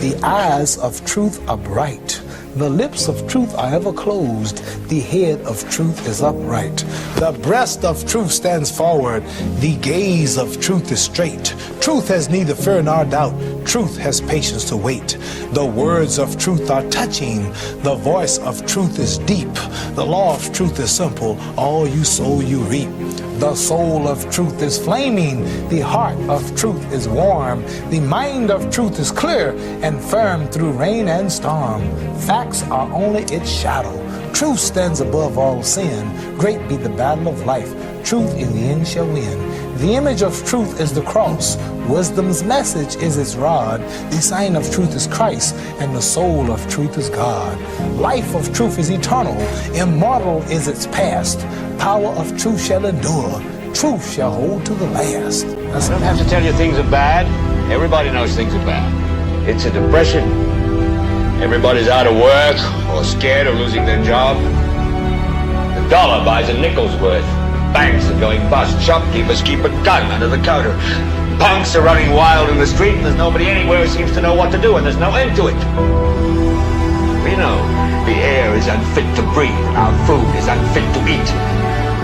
The eyes of truth are bright. The lips of truth are ever closed. The head of truth is upright. The breast of truth stands forward. The gaze of truth is straight. Truth has neither fear nor doubt. Truth has patience to wait. The words of truth are touching. The voice of truth is deep. The law of truth is simple. All you sow, you reap. The soul of truth is flaming. The heart of truth is warm. The mind of truth is clear and firm through rain and storm. Facts are only its shadow. Truth stands above all sin. Great be the battle of life. Truth in the end shall win. The image of truth is the cross. Wisdom's message is its rod. The sign of truth is Christ, and the soul of truth is God. Life of truth is eternal. Immortal is its past. Power of truth shall endure. Truth shall hold to the last. I don't have to tell you things are bad. Everybody knows things are bad. It's a depression. Everybody's out of work or scared of losing their job. The dollar buys a nickel's worth. Banks are going bust. Shopkeepers keep a gun under the counter. Punks are running wild in the street, and there's nobody anywhere who seems to know what to do, and there's no end to it. We know the air is unfit to breathe, and our food is unfit to eat.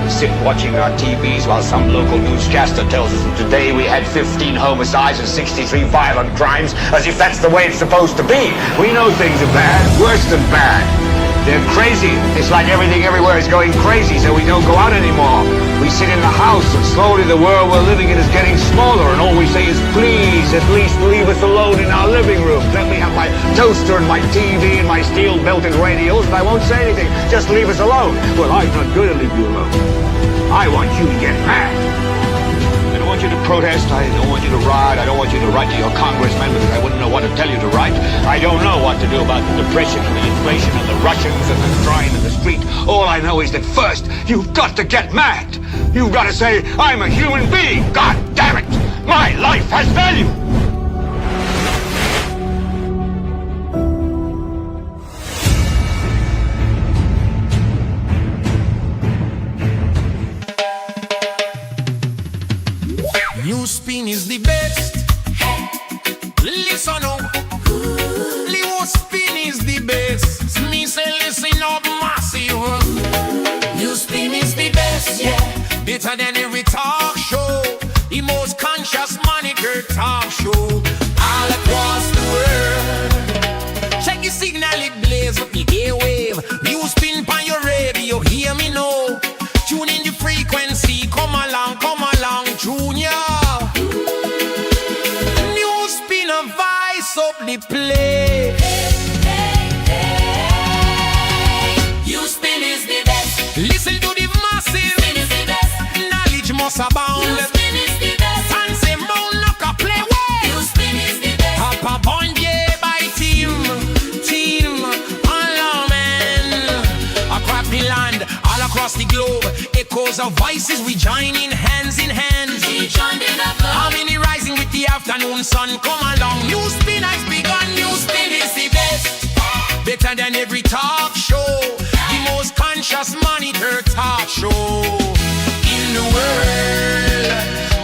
We sit watching our TVs while some local newscaster tells us that today we had 15 homicides and 63 violent crimes, as if that's the way it's supposed to be. We know things are bad, worse than bad. They're crazy. It's like everything everywhere is going crazy, so we don't go out anymore. We sit in the house, and slowly the world we're living in is getting smaller, and all we say is, please, at least leave us alone in our living room. Let me have my toaster and my TV and my steel-belted radios, and I won't say anything. Just leave us alone. Well, I'm not going to leave you alone. I want you to get mad. I don't want you to protest. I don't want you to riot. I don't want you to write to your congressman because I wouldn't know what to tell you to write. I don't know what to do about the depression and the inflation and the Russians and the crime in the street. All I know is that first, you've got to get mad. You've got to say, I'm a human being. God damn it. My life has value. NewsSpin is the best. Listen up. NewsSpin is the best. Me say listen up massive. NewsSpin is the best, yeah. Better than every talk show. The most conscious monitor talk show all across the world. Check your signal, it blaze up the airwave. NewsSpin on your radio, hear me now. Tune in the frequency, come along, Junior. NewsSpin a vice up the place. NewsSpin is the best. Listen to the massive. NewsSpin is the best. Knowledge must abound. NewsSpin is the best. Fancy mound knock a play way. NewsSpin is the best. Papa Bond, yeah, by team, all man. A crappy land all across the globe. Echoes of voices, we join in hand. Harmony rising with the afternoon sun. Come along, NewsSpin has begun. NewsSpin is the best. Better than every talk show. The most conscious monitor talk show in the world.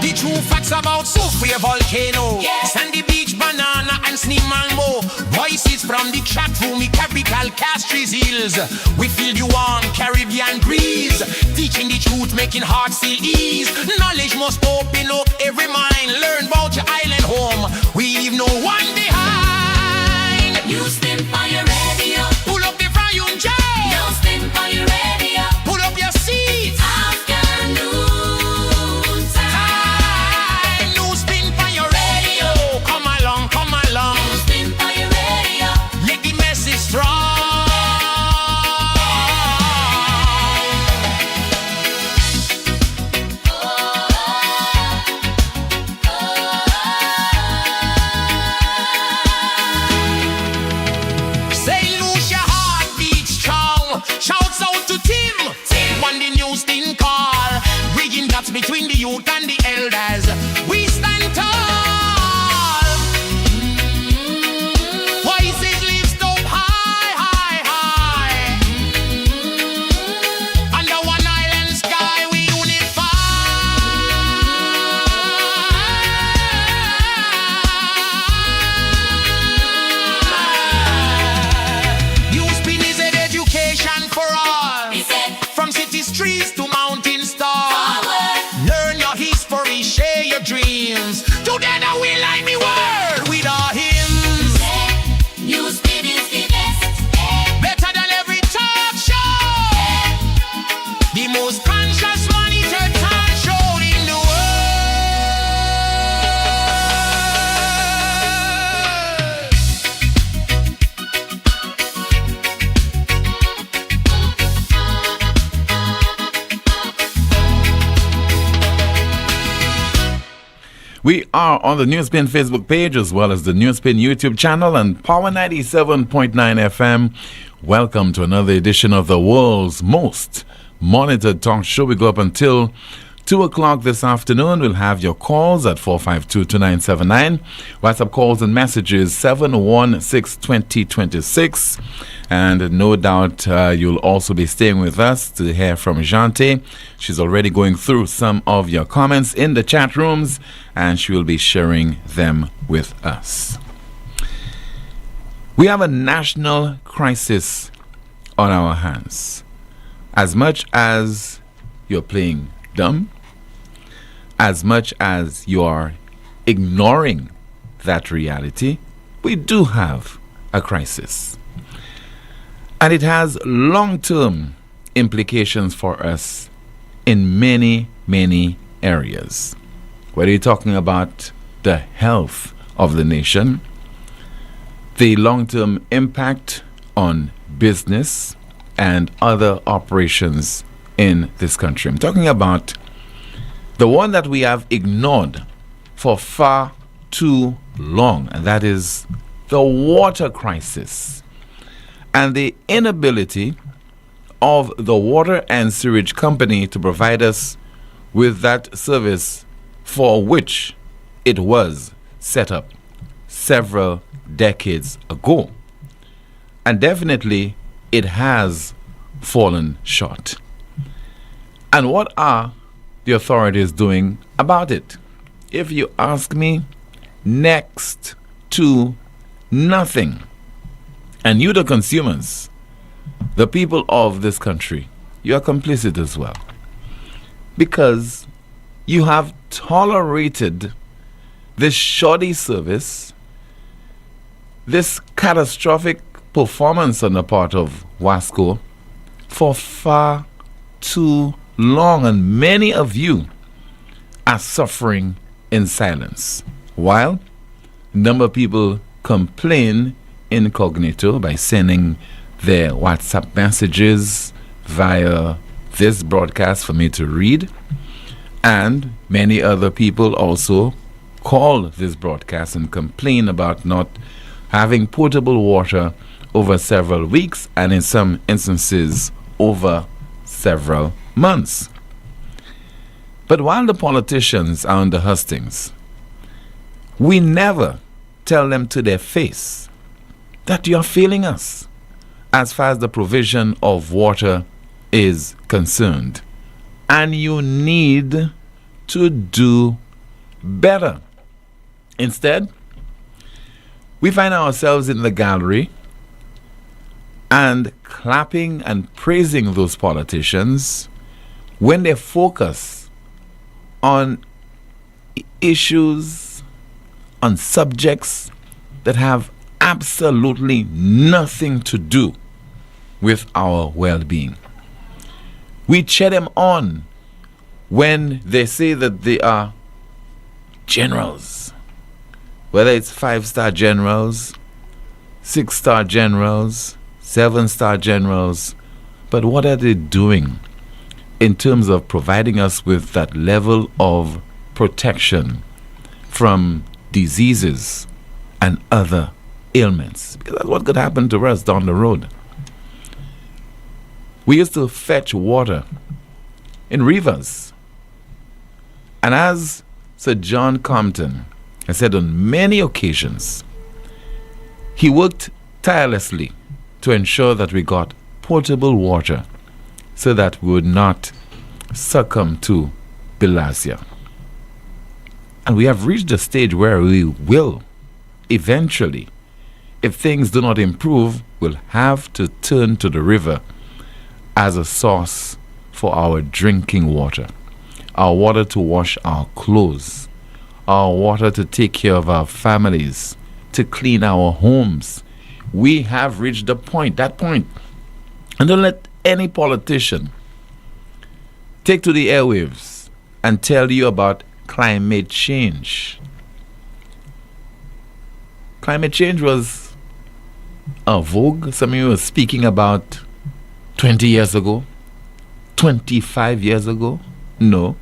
The true facts about Sophia volcano, Sandy Beach, banana and Sneem Malmo. Voices from the chat room, the capital Castries Hills. We feel you on Caribbean breeze, teaching the truth, making hearts feel ease. Knowledge must open up every mind. Learn about your island home. We leave no one behind. NewsSpin on your radio. Pull up the volume, Jay. NewsSpin on your radio. Pull up your seats. Afternoon time. NewsSpin on your radio. Come along. NewsSpin on your radio. Let the message strong. We are on the NewsSpin Facebook page as well as the NewsSpin YouTube channel and Power 97.9 FM. Welcome to another edition of the world's most monitored talk show. We go up until 2 o'clock this afternoon. We'll have your calls at 452-2979. WhatsApp calls and messages 716-2026. And no doubt you'll also be staying with us to hear from Jante. She's already going through some of your comments in the chat rooms, and she will be sharing them with us. We have a national crisis on our hands. As much as you're playing dumb, as much as you are ignoring that reality, we do have a crisis. And it has long-term implications for us in many, many areas. Whether you're talking about the health of the nation, the long-term impact on business and other operations in this country. I'm talking about the one that we have ignored for far too long, and that is the water crisis and the inability of the water and sewage company to provide us with that service for which it was set up several decades ago. And definitely it has fallen short. And what are the authorities doing about it? If you ask me, next to nothing. And you, the consumers, the people of this country, you are complicit as well. Because you have tolerated this shoddy service, this catastrophic performance on the part of Wasco for far too long, and many of you are suffering in silence, while a number of people complain incognito by sending their WhatsApp messages via this broadcast for me to read, and many other people also call this broadcast and complain about not having potable water over several weeks, and in some instances over several months. But while the politicians are on the hustings, we never tell them to their face that you are failing us as far as the provision of water is concerned, and you need to do better. Instead, we find ourselves in the gallery and clapping and praising those politicians when they focus on issues, on subjects that have absolutely nothing to do with our well-being. We cheer them on when they say that they are generals, whether it's 5-star generals, 6-star generals, 7-star generals. But what are they doing in terms of providing us with that level of protection from diseases and other ailments? Because that's what could happen to us down the road. We used to fetch water in rivers, and as Sir John Compton has said on many occasions, he worked tirelessly to ensure that we got potable water so that we would not succumb to bilharzia. And we have reached a stage where we will eventually, if things do not improve, will have to turn to the river as a source for our drinking water, our water to wash our clothes, our water to take care of our families, to clean our homes. We have reached that point. And don't let any politician take to the airwaves and tell you about climate change. Climate change was a vogue. Some of you were speaking about 20 years ago, 25 years ago. No.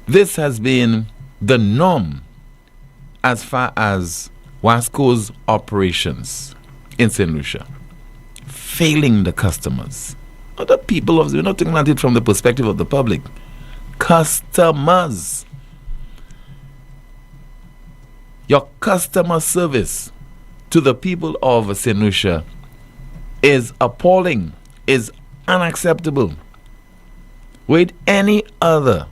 This has been the norm as far as Wasco's operations in St. Lucia, failing the customers. Not the people of, we're not talking about it from the perspective of the public. Customers. Your customer service to the people of St. Lucia is appalling, is unacceptable. With any other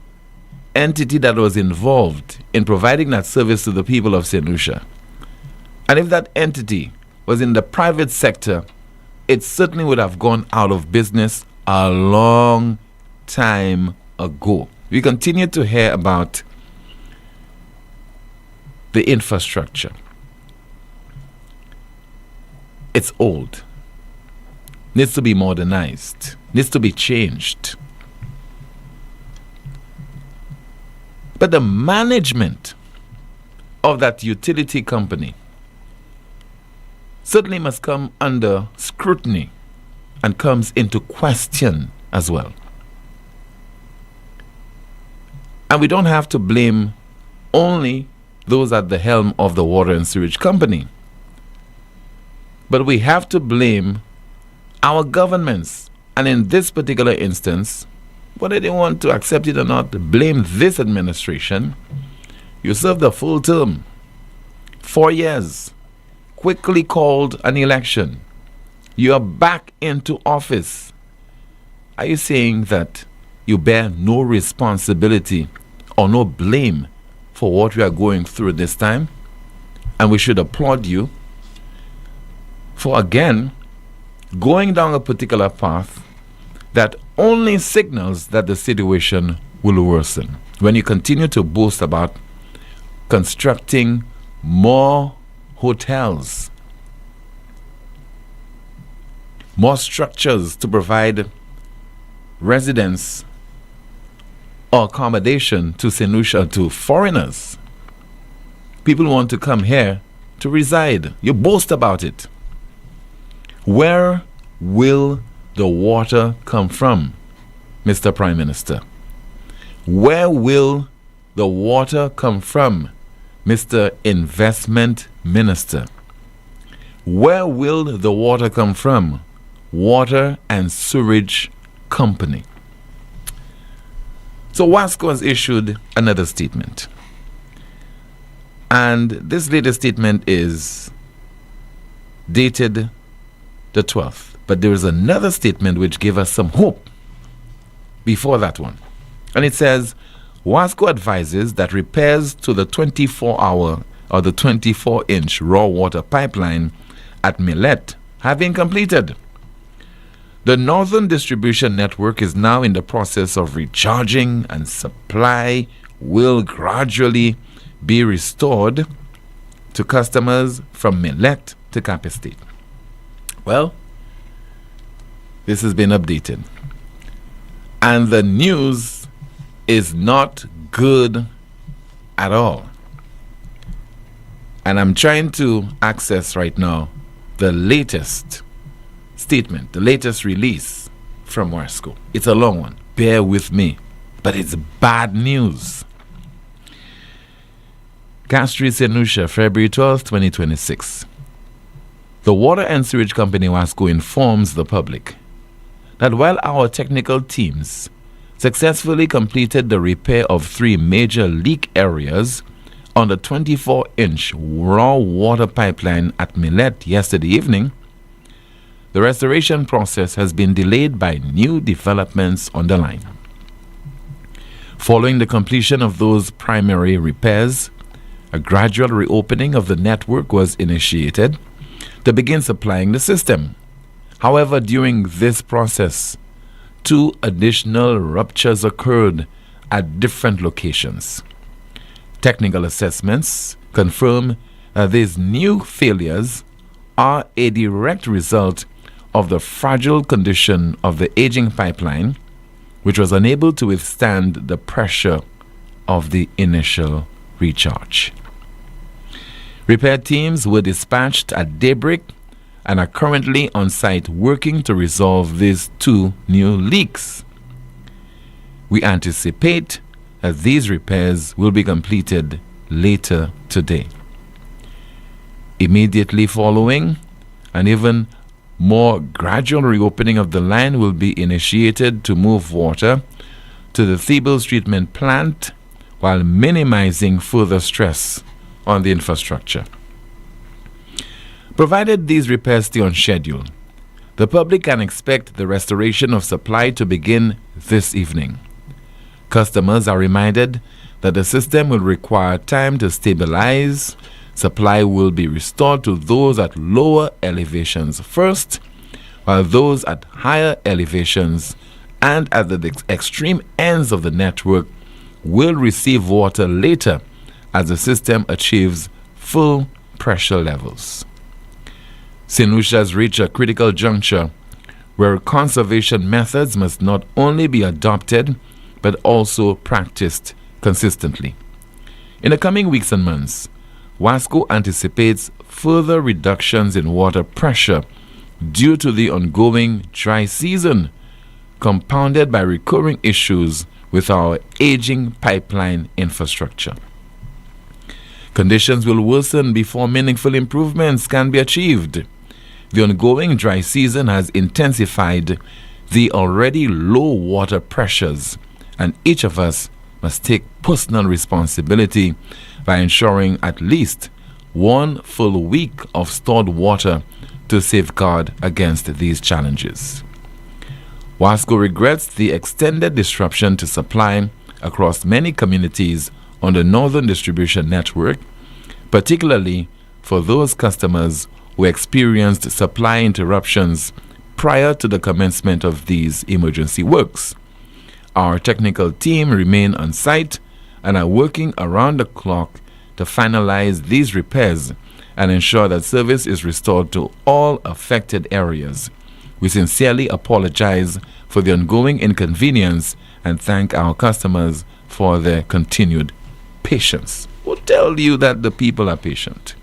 entity that was involved in providing that service to the people of St. Lucia, and if that entity was in the private sector, it certainly would have gone out of business a long time ago. We continue to hear about the infrastructure. It's old, needs to be modernized, needs to be changed. But the management of that utility company certainly must come under scrutiny and comes into question as well. And we don't have to blame only those at the helm of the water and sewage company, but we have to blame our governments. And in this particular instance, whether they want to accept it or not, blame this administration. You served a full term, 4 years, quickly called an election. You are back into office. Are you saying that you bear no responsibility or no blame for what we are going through this time? And we should applaud you for, again, going down a particular path that only signals that the situation will worsen. When you continue to boast about constructing more hotels, more structures to provide residence or accommodation to St. Lucia, to foreigners. People want to come here to reside. You boast about it. Where will the water come from, Mr. Prime Minister? Where will the water come from, Mr. Investment Minister? Where will the water come from, Water and Sewerage Company? So Wasco has issued another statement. And this latest statement is dated the 12th. But there is another statement which gave us some hope before that one. And it says, Wasco advises that repairs to the 24-hour or the 24-inch raw water pipeline at Millet have been completed. The northern distribution network is now in the process of recharging, and supply will gradually be restored to customers from Millet to Cap Estate. Well, this has been updated. And the news is not good at all. And I'm trying to access right now the latest statement, the latest release from Wasco. It's a long one. Bear with me. But it's bad news. Castries, St. Lucia, February 12th, 2026. The Water and Sewage Company Wasco informs the public that while our technical teams successfully completed the repair of 3 major leak areas on the 24-inch raw water pipeline at Millet yesterday evening, the restoration process has been delayed by new developments on the line. Following the completion of those primary repairs, a gradual reopening of the network was initiated to begin supplying the system. However, during this process, 2 additional ruptures occurred at different locations. Technical assessments confirm that these new failures are a direct result of the fragile condition of the aging pipeline, which was unable to withstand the pressure of the initial recharge. Repair teams were dispatched at daybreak and are currently on site working to resolve these 2 new leaks. We anticipate that these repairs will be completed later today. Immediately following, an even more gradual reopening of the line will be initiated to move water to the Thebes treatment plant while minimizing further stress on the infrastructure. Provided these repairs stay on schedule, the public can expect the restoration of supply to begin this evening. Customers are reminded that the system will require time to stabilize. Supply will be restored to those at lower elevations first, while those at higher elevations and at the extreme ends of the network will receive water later as the system achieves full pressure levels. St. Lucia has reached a critical juncture where conservation methods must not only be adopted but also practiced consistently. In the coming weeks and months, WASCO anticipates further reductions in water pressure due to the ongoing dry season, compounded by recurring issues with our aging pipeline infrastructure. Conditions will worsen before meaningful improvements can be achieved. The ongoing dry season has intensified the already low water pressures, and each of us must take personal responsibility by ensuring at least 1 full week of stored water to safeguard against these challenges. WASCO regrets the extended disruption to supply across many communities on the Northern Distribution Network, particularly for those customers who experienced supply interruptions prior to the commencement of these emergency works. Our technical team remain on site and are working around the clock to finalize these repairs and ensure that service is restored to all affected areas. We sincerely apologize for the ongoing inconvenience and thank our customers for their continued patience. We'll tell you that the people are patient.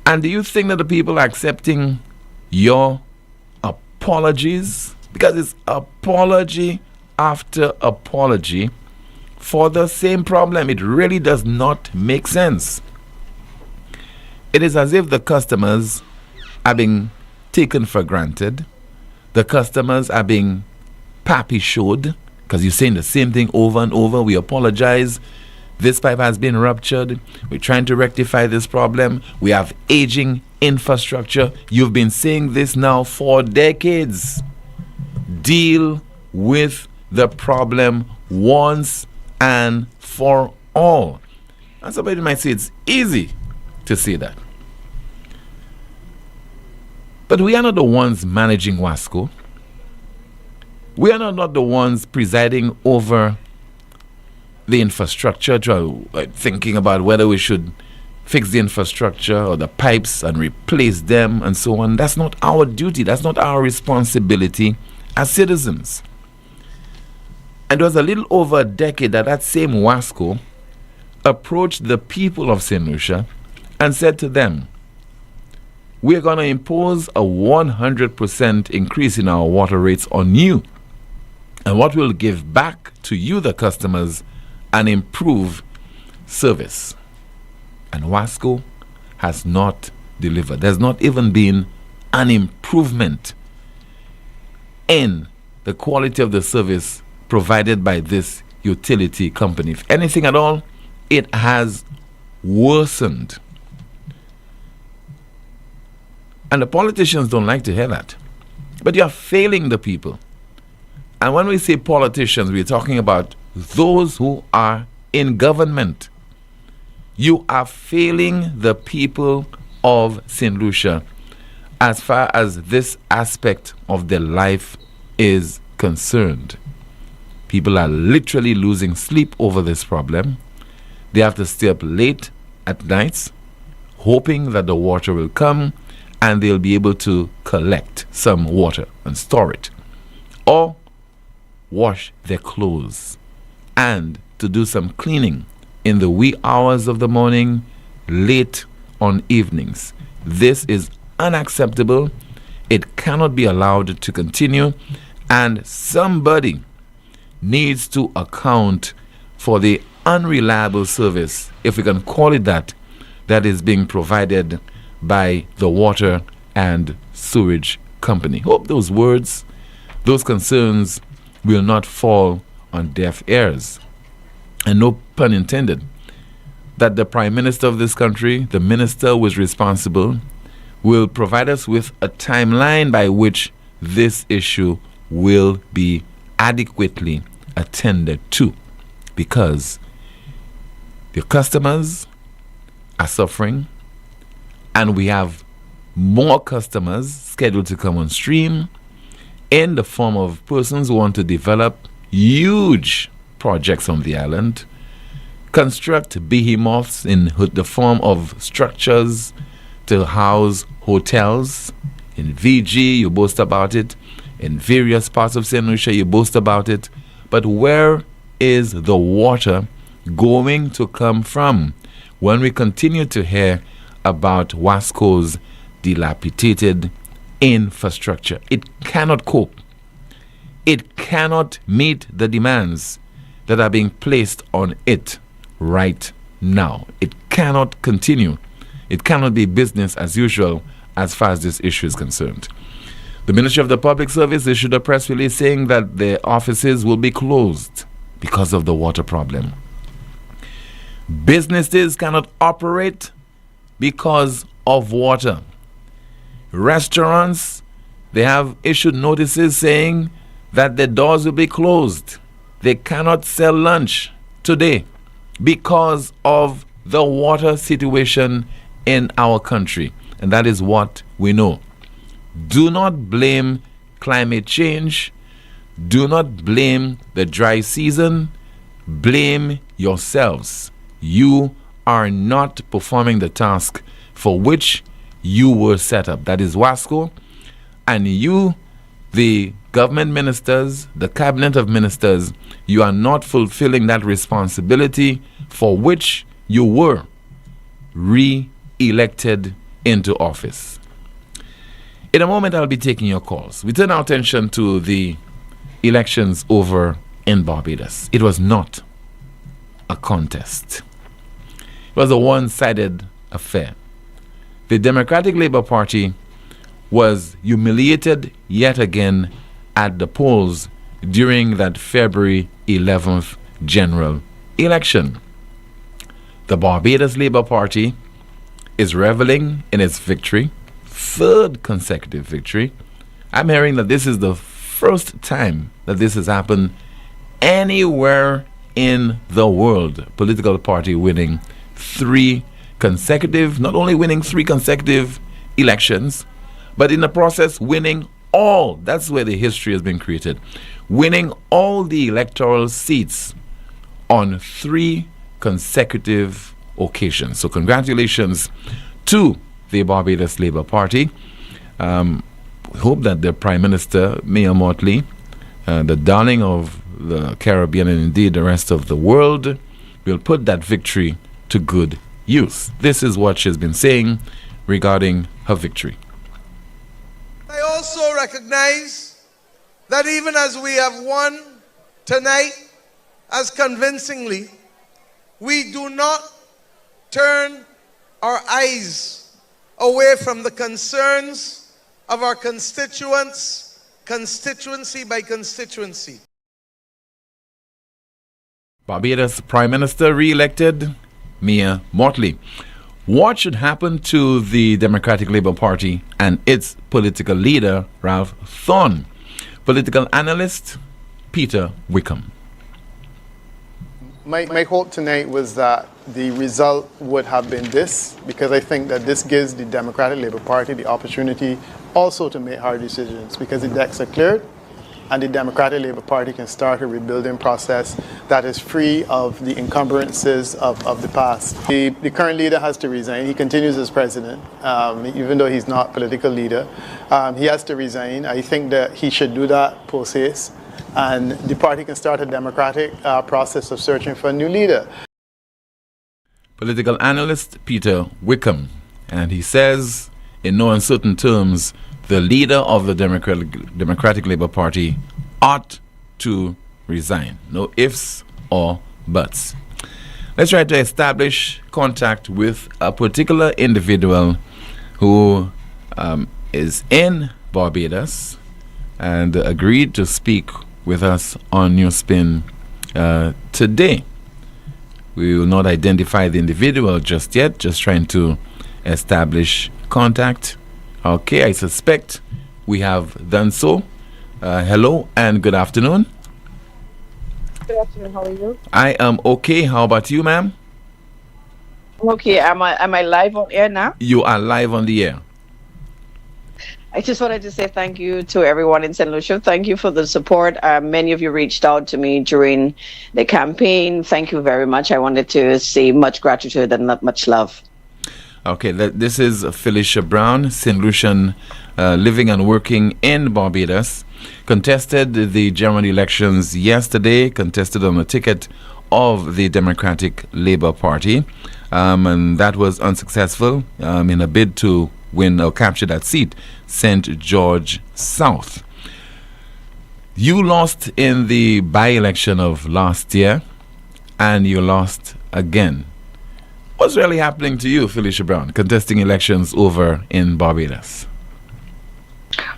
And do you think that the people are accepting your apologies? Because it's apology after apology for the same problem. It really does not make sense. It is as if the customers are being taken for granted. The customers are being pappy-showed because you're saying the same thing over and over. We apologize. This pipe has been ruptured. We're trying to rectify this problem. We have aging infrastructure. You've been saying this now for decades. Deal with the problem once and for all. And somebody might say it's easy to say that. But we are not the ones managing WASCO. We are not the ones presiding over the infrastructure, thinking about whether we should fix the infrastructure or the pipes and replace them and so on. That's not our duty. That's not our responsibility as citizens. And it was a little over a decade that same WASCO approached the people of St. Lucia and said to them, we're going to impose a 100% increase in our water rates on you. And what we'll give back to you, the customers, and improve service. And WASCO has not delivered. There's not even been an improvement in the quality of the service provided by this utility company. If anything at all, it has worsened. And the politicians don't like to hear that. But you're failing the people. And when we say politicians, we're talking about those who are in government. You are failing the people of St. Lucia as far as this aspect of their life is concerned. People are literally losing sleep over this problem. They have to stay up late at nights, hoping that the water will come and they'll be able to collect some water and store it, or wash their clothes and to do some cleaning in the wee hours of the morning, late on evenings. This is unacceptable. It cannot be allowed to continue, and somebody needs to account for the unreliable service, if we can call it that, that is being provided by the water and sewage company. Hope those words, those concerns will not fall on deaf ears. And no pun intended, that the Prime Minister of this country, the minister who is responsible, will provide us with a timeline by which this issue will be adequately attended to, because the customers are suffering and we have more customers scheduled to come on stream in the form of persons who want to develop huge projects on the island, construct behemoths in the form of structures to house hotels. In VG, you boast about it. In various parts of St. Lucia, you boast about it. But where is the water going to come from when we continue to hear about Wasco's dilapidated infrastructure? It cannot cope. It cannot meet the demands that are being placed on it right now. It cannot continue. It cannot be business as usual as far as this issue is concerned. The Ministry of the Public Service issued a press release saying that their offices will be closed because of the water problem. Businesses cannot operate because of water. Restaurants, they have issued notices saying that the doors will be closed. They cannot sell lunch today because of the water situation in our country. And that is what we know. Do not blame climate change. Do not blame the dry season. Blame yourselves. You are not performing the task for which you were set up. That is Wasco. And you, the government ministers, the cabinet of ministers, you are not fulfilling that responsibility for which you were re-elected into office. In a moment, I'll be taking your calls. We turn our attention to the elections over in Barbados. It was not a contest. It was a one-sided affair. The Democratic Labour Party was humiliated yet again at the polls during that February 11th general election. The Barbados Labour Party is reveling in its victory, third consecutive victory. I'm hearing that this is the first time that this has happened anywhere in the world. Political party winning not only winning three consecutive elections, but in the process winning all. That's where the history has been created. Winning all the electoral seats on 3 consecutive occasions. So congratulations to the Barbados Labour Party. We hope that the Prime Minister, Mia Mottley, the darling of the Caribbean and indeed the rest of the world, will put that victory to good use. This is what she's been saying regarding her victory. I also recognize that even as we have won tonight as convincingly, we do not turn our eyes away from the concerns of our constituents, constituency by constituency. Barbados Prime Minister re-elected Mia Mottley. What should happen to the Democratic Labour Party and its political leader, Ralph Thorne? Political analyst Peter Wickham. My hope tonight was that the result would have been this, because I think that this gives the Democratic Labour Party the opportunity also to make hard decisions, because the decks are cleared and the Democratic Labour Party can start a rebuilding process that is free of the encumbrances of the past. The current leader has to resign. He continues as president, even though he's not political leader. He has to resign. I think that he should do that post haste, and the party can start a democratic process of searching for a new leader. Political analyst Peter Wickham, and he says in no uncertain terms the leader of the Democratic Labour Party ought to resign. No ifs or buts. Let's try to establish contact with a particular individual who is in Barbados and agreed to speak with us on NewsSpin today. We will not identify the individual just yet, just trying to establish contact. Okay, I suspect we have done so. Hello and good afternoon. Good afternoon. How are you? I am okay. How about you, ma'am? Okay. Am I live on air now? You are live on the air. I just wanted to say thank you to everyone in St. Lucia. Thank you for the support. Many of you reached out to me during the campaign. Thank you very much. I wanted to say much gratitude and not much love. Okay, this is Felicia Brown, St. Lucian, living and working in Barbados. Contested the general elections yesterday, contested on the ticket of the Democratic Labour Party, and that was unsuccessful in a bid to win or capture that seat, St. George South. You lost in the by-election of last year, and you lost again. What's really happening to you, Felicia Brown, contesting elections over in Barbados?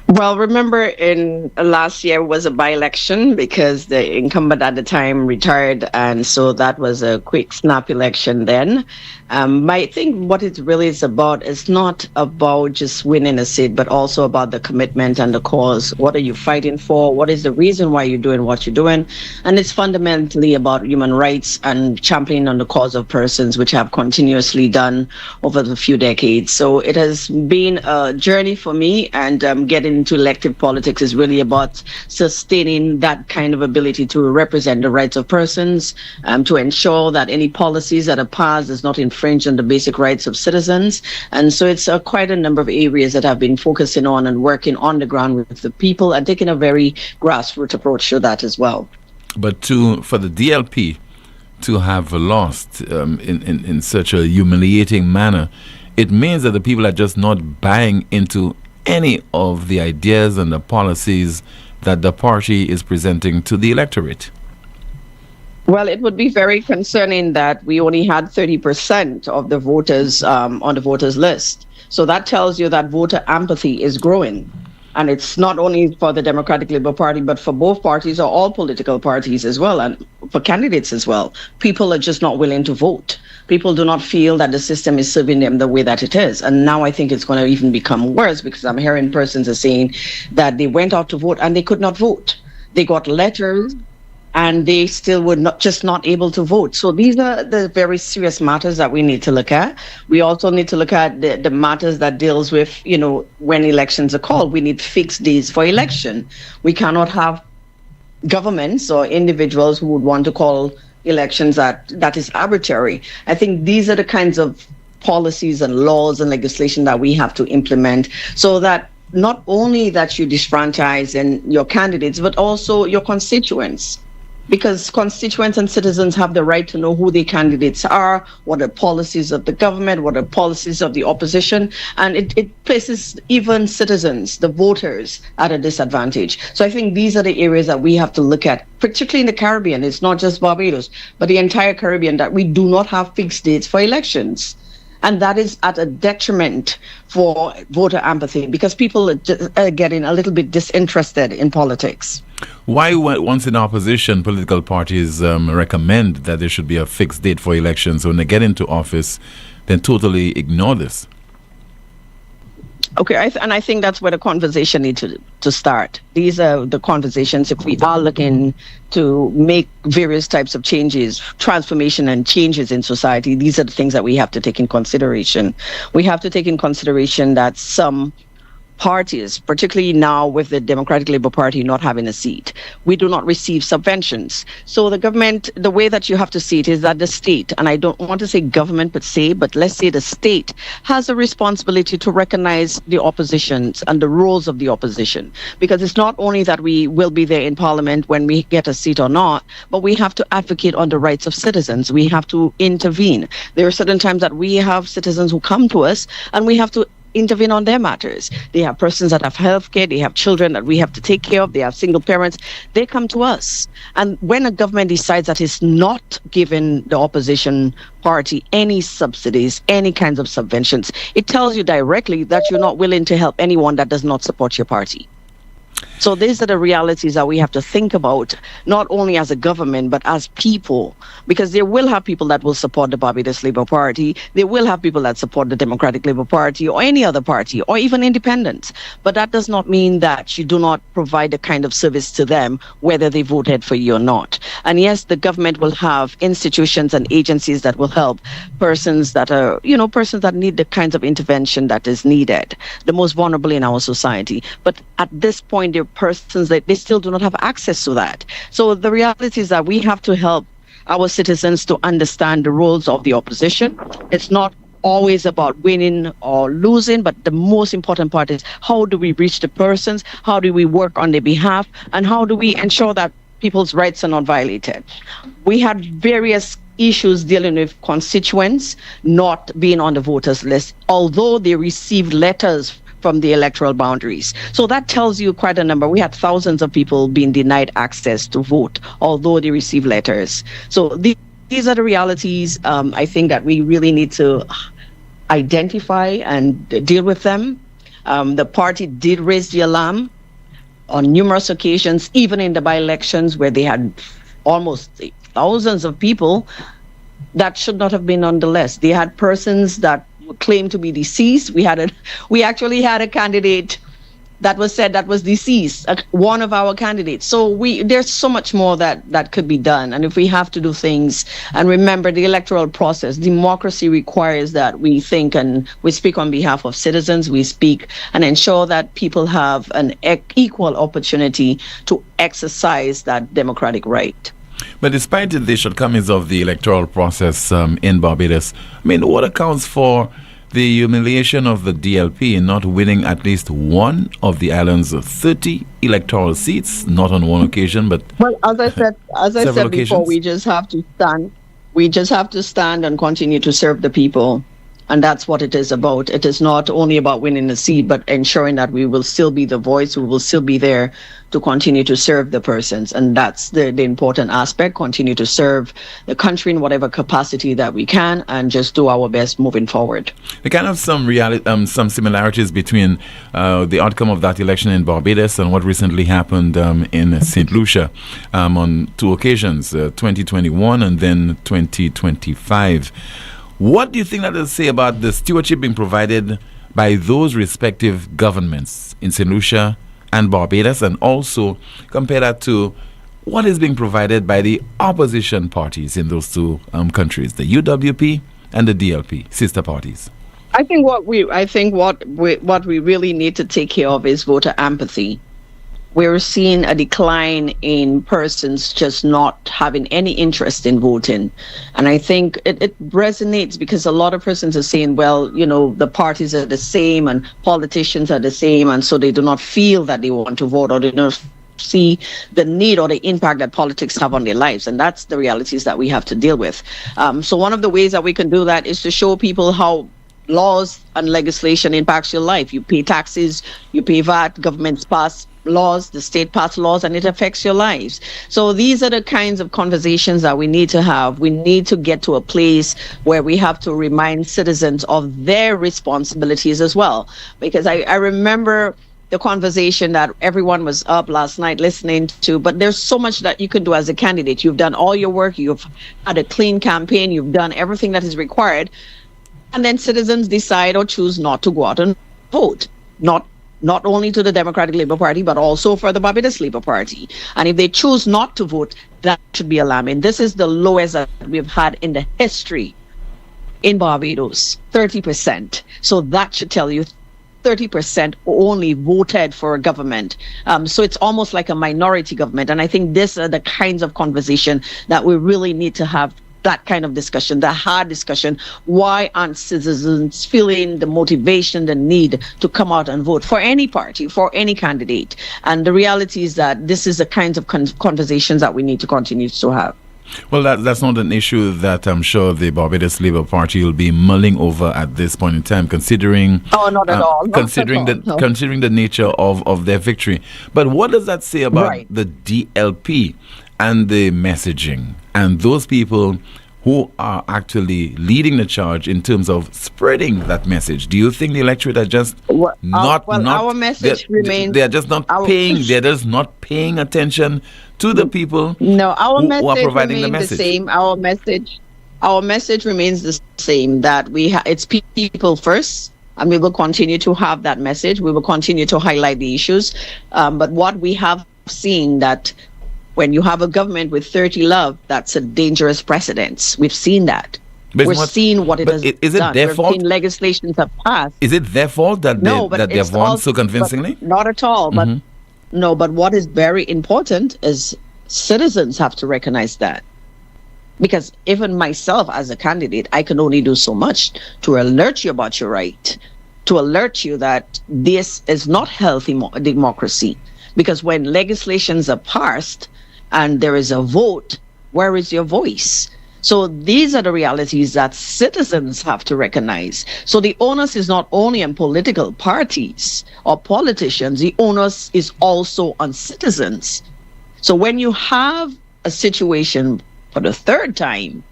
Well, remember in last year was a by-election because the incumbent at the time retired, and so that was a quick snap election then. I think what it really is about is not about just winning a seat, but also about the commitment and the cause. What are you fighting for? What is the reason why you're doing what you're doing? And it's fundamentally about human rights and championing on the cause of persons, which have continuously done over the few decades. So it has been a journey for me, and getting into elective politics is really about sustaining that kind of ability to represent the rights of persons, to ensure that any policies that are passed does not infringe on the basic rights of citizens. And so it's quite a number of areas that I've been focusing on and working on the ground with the people and taking a very grassroots approach to that as well. But for the DLP to have lost in such a humiliating manner, it means that the people are just not buying into any of the ideas and the policies that the party is presenting to the electorate. Well, it would be very concerning that we only had 30% of the voters on the voters list. So that tells you that voter apathy is growing. And it's not only for the Democratic Labour Party, but for both parties or all political parties as well, and for candidates as well. People are just not willing to vote. People do not feel that the system is serving them the way that it is. And now I think it's going to even become worse, because I'm hearing persons are saying that they went out to vote and they could not vote. They got letters and they still were not able to vote. So these are the very serious matters that we need to look at. We also need to look at the matters that deals with, when elections are called. We need fixed days for election. We cannot have governments or individuals who would want to call elections that is arbitrary. I think these are the kinds of policies and laws and legislation that we have to implement, so that not only that you disfranchise your candidates, but also your constituents. Because constituents and citizens have the right to know who their candidates are, what are policies of the government, what are policies of the opposition, and it places even citizens, the voters, at a disadvantage. So I think these are the areas that we have to look at, particularly in the Caribbean. It's not just Barbados, but the entire Caribbean, that we do not have fixed dates for elections. And that is at a detriment for voter apathy, because people are getting a little bit disinterested in politics. Why, once in opposition, political parties recommend that there should be a fixed date for elections, when they get into office, then totally ignore this? Okay, I think that's where the conversation needs to start. These are the conversations. If we are looking to make various types of changes, transformation and changes in society, these are the things that we have to take in consideration. We have to take in consideration that some parties, particularly now with the Democratic Labour Party not having a seat, we do not receive subventions. So the government, the way that you have to see it is that the state, and I don't want to say government per se, but let's say the state has a responsibility to recognize the oppositions and the roles of the opposition. Because it's not only that we will be there in Parliament when we get a seat or not, but we have to advocate on the rights of citizens. We have to intervene. There are certain times that we have citizens who come to us and we have to intervene on their matters. They have persons that have healthcare, they have children that we have to take care of, they have single parents. They come to us. And when a government decides that it's not giving the opposition party any subsidies, any kinds of subventions, it tells you directly that you're not willing to help anyone that does not support your party. So these are the realities that we have to think about, not only as a government, but as people, because there will have people that will support the Barbados Labour Party. There will have people that support the Democratic Labour Party or any other party or even independents. But that does not mean that you do not provide the kind of service to them, whether they voted for you or not. And yes, the government will have institutions and agencies that will help persons that are, persons that need the kinds of intervention that is needed, the most vulnerable in our society. But at this point, there are persons that they still do not have access to that. So the reality is that we have to help our citizens to understand the roles of the opposition. It's not always about winning or losing, but the most important part is how do we reach the persons, how do we work on their behalf, and how do we ensure that people's rights are not violated. We had various issues dealing with constituents not being on the voters list, although they received letters from the electoral boundaries. So that tells you quite a number. We had thousands of people being denied access to vote, although they received letters. So these are the realities. I think that we really need to identify and deal with them. The party did raise the alarm on numerous occasions, even in the by-elections where they had almost thousands of people that should not have been on the list. They had persons that claimed to be deceased. We actually had a candidate that was said that was deceased, one of our candidates. So there's so much more that could be done. And if we have to do things, and remember the electoral process, democracy requires that we think and we speak on behalf of citizens, we speak and ensure that people have an equal opportunity to exercise that democratic right. But despite the shortcomings of the electoral process in Barbados, what accounts for the humiliation of the DLP in not winning at least one of the island's 30 electoral seats, not on one occasion, but as I said before, we just have to stand. We just have to stand and continue to serve the people. And that's what it is about. It is not only about winning a seat, but ensuring that we will still be the voice, we will still be there to continue to serve the persons. And that's the important aspect, continue to serve the country in whatever capacity that we can and just do our best moving forward. There kind of some similarities between the outcome of that election in Barbados and what recently happened in St. Lucia on two occasions, 2021 and then 2025. What do you think that will say about the stewardship being provided by those respective governments in St. Lucia and Barbados, and also compare that to what is being provided by the opposition parties in those two countries, the UWP and the DLP, sister parties? I think what we really need to take care of is voter empathy. We're seeing a decline in persons just not having any interest in voting. And I think it resonates because a lot of persons are saying, well, the parties are the same and politicians are the same, and so they do not feel that they want to vote or they don't see the need or the impact that politics have on their lives. And that's the realities that we have to deal with. So one of the ways that we can do that is to show people how laws and legislation impacts your life. You pay taxes, you pay VAT, governments pass laws, the state pass laws, and it affects your lives. So these are the kinds of conversations that we need to have. We need to get to a place where we have to remind citizens of their responsibilities as well. Because I remember the conversation that everyone was up last night listening to, but there's so much that you can do as a candidate. You've done all your work, you've had a clean campaign, you've done everything that is required, and then citizens decide or choose not to go out and vote. Not only to the Democratic Labour Party, but also for the Barbados Labour Party. And if they choose not to vote, that should be alarming. This is the lowest that we've had in the history in Barbados, 30%. So that should tell you 30% only voted for a government. So it's almost like a minority government. And I think these are the kinds of conversation that we really need to have, that kind of discussion, the hard discussion. Why aren't citizens feeling the motivation, the need to come out and vote for any party, for any candidate? And the reality is that this is the kinds of conversations that we need to continue to have. Well, that's not an issue that I'm sure the Barbados Labour Party will be mulling over at this point in time, considering not at all. Considering the nature of their victory. But what does that say about the DLP and the messaging and those people who are actually leading the charge in terms of spreading that message? Do you think the electorate are just our message remains? They are just not paying. They are just not paying attention to the people. No, our who message are providing the remains message. the same. Our message remains the same. That it's people first, and we will continue to have that message. We will continue to highlight the issues. But what we have seen that, when you have a government with 30 love, that's a dangerous precedent. We've seen that. We're seeing what it has is it done. their fault? We've seen legislations have passed. Is it their fault that they've won so convincingly? Not at all. But no. But what is very important is citizens have to recognize that, because even myself as a candidate, I can only do so much to alert you about your right, to alert you that this is not healthy democracy. Because when legislations are passed and there is a vote, where is your voice? So these are the realities that citizens have to recognize. So the onus is not only on political parties or politicians, the onus is also on citizens. So when you have a situation for the third time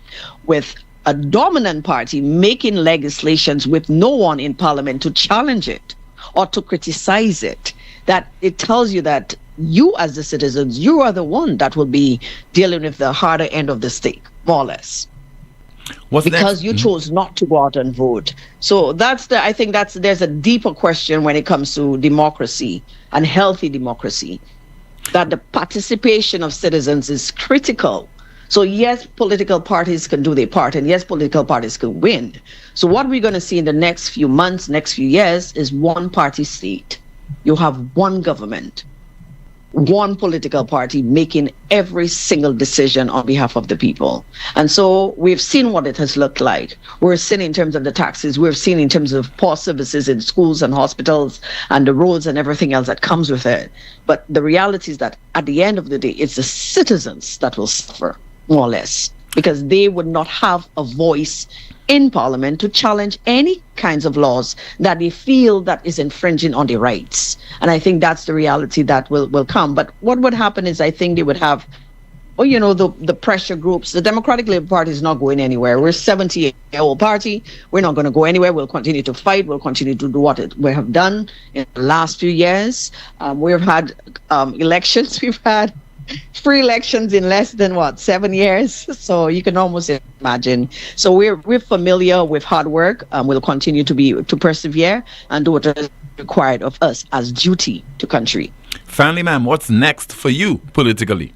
with a dominant party making legislations with no one in parliament to challenge it or to criticize it, that it tells you that you as the citizens, you are the one that will be dealing with the harder end of the stick, more or less. Because you chose not to go out and vote. So I think there's a deeper question when it comes to democracy and healthy democracy, that the participation of citizens is critical. So yes, political parties can do their part, and yes, political parties can win. So what we're going to see in the next few months, next few years, is one party state. You have one government, one political party making every single decision on behalf of the people. And so we've seen what it has looked like. We're seeing in terms of the taxes, we've seen in terms of poor services in schools and hospitals and the roads and everything else that comes with it. But the reality is that at the end of the day, it's the citizens that will suffer, more or less, because they would not have a voice in Parliament to challenge any kinds of laws that they feel that is infringing on their rights. And I think that's the reality that will come. But what would happen is, I think they would have, the pressure groups. The Democratic Labour Party is not going anywhere. We're a 70-year-old party. We're not going to go anywhere. We'll continue to fight. We'll continue to do what we have done in the last few years. We've had elections. We've had free elections in less than 7 years, so you can almost imagine. So we're familiar with hard work. We'll continue to persevere and do what is required of us as duty to country. Finally, ma'am, what's next for you politically?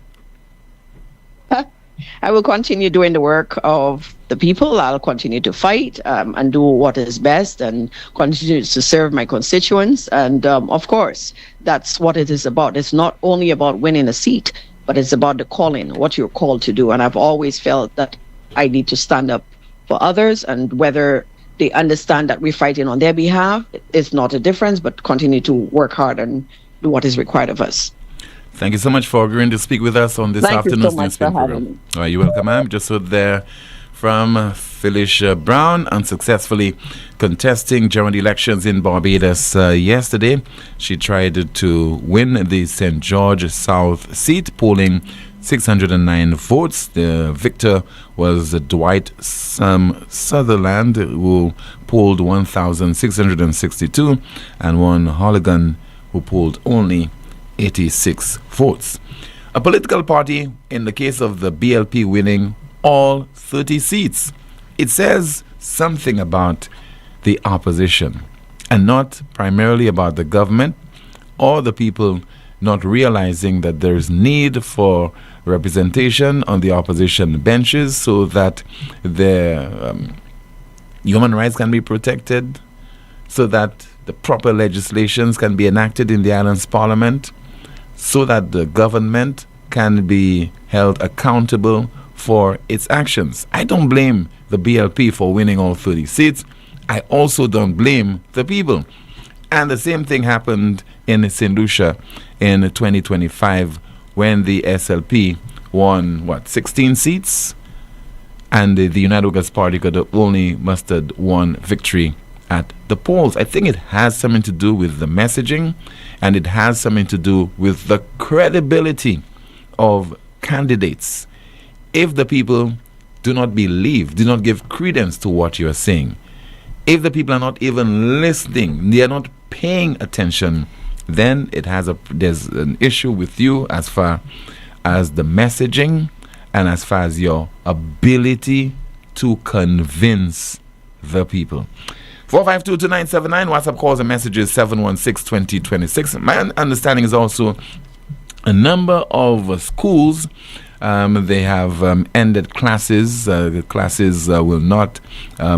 I will continue doing the work of the people. I'll continue to fight and do what is best and continue to serve my constituents. And of course, that's what it is about. It's not only about winning a seat, but it's about the calling, what you're called to do. And I've always felt that I need to stand up for others, and whether they understand that we're fighting on their behalf, it's not a difference, but continue to work hard and do what is required of us. Thank you so much for agreeing to speak with us on this afternoon's NewsSpin program. All right, you're welcome, ma'am. Just heard there from Felicia Brown, unsuccessfully contesting general elections in Barbados yesterday. She tried to win the St. George South seat, polling 609 votes. The victor was Dwight Sutherland, who polled 1,662, and one Holligan, who polled only 86 votes. A political party, in the case of the BLP, winning all 30 seats. It says something about the opposition, and not primarily about the government or the people not realizing that there's need for representation on the opposition benches so that their human rights can be protected, so that the proper legislations can be enacted in the island's parliament, so that the government can be held accountable for its actions. I don't blame the BLP for winning all 30 seats. I also don't blame the people. And the same thing happened in St. Lucia in 2025 when the SLP won 16 seats, and the United Workers' Party could have only mustered one victory at the polls. I think it has something to do with the messaging, and it has something to do with the credibility of candidates. If the people do not believe, do not give credence to what you are saying, if the people are not even listening, they are not paying attention, then there's an issue with you as far as the messaging and as far as your ability to convince the people. 4522979, WhatsApp calls and messages 716-2026. My understanding is also a number of schools, they have ended classes. The classes will not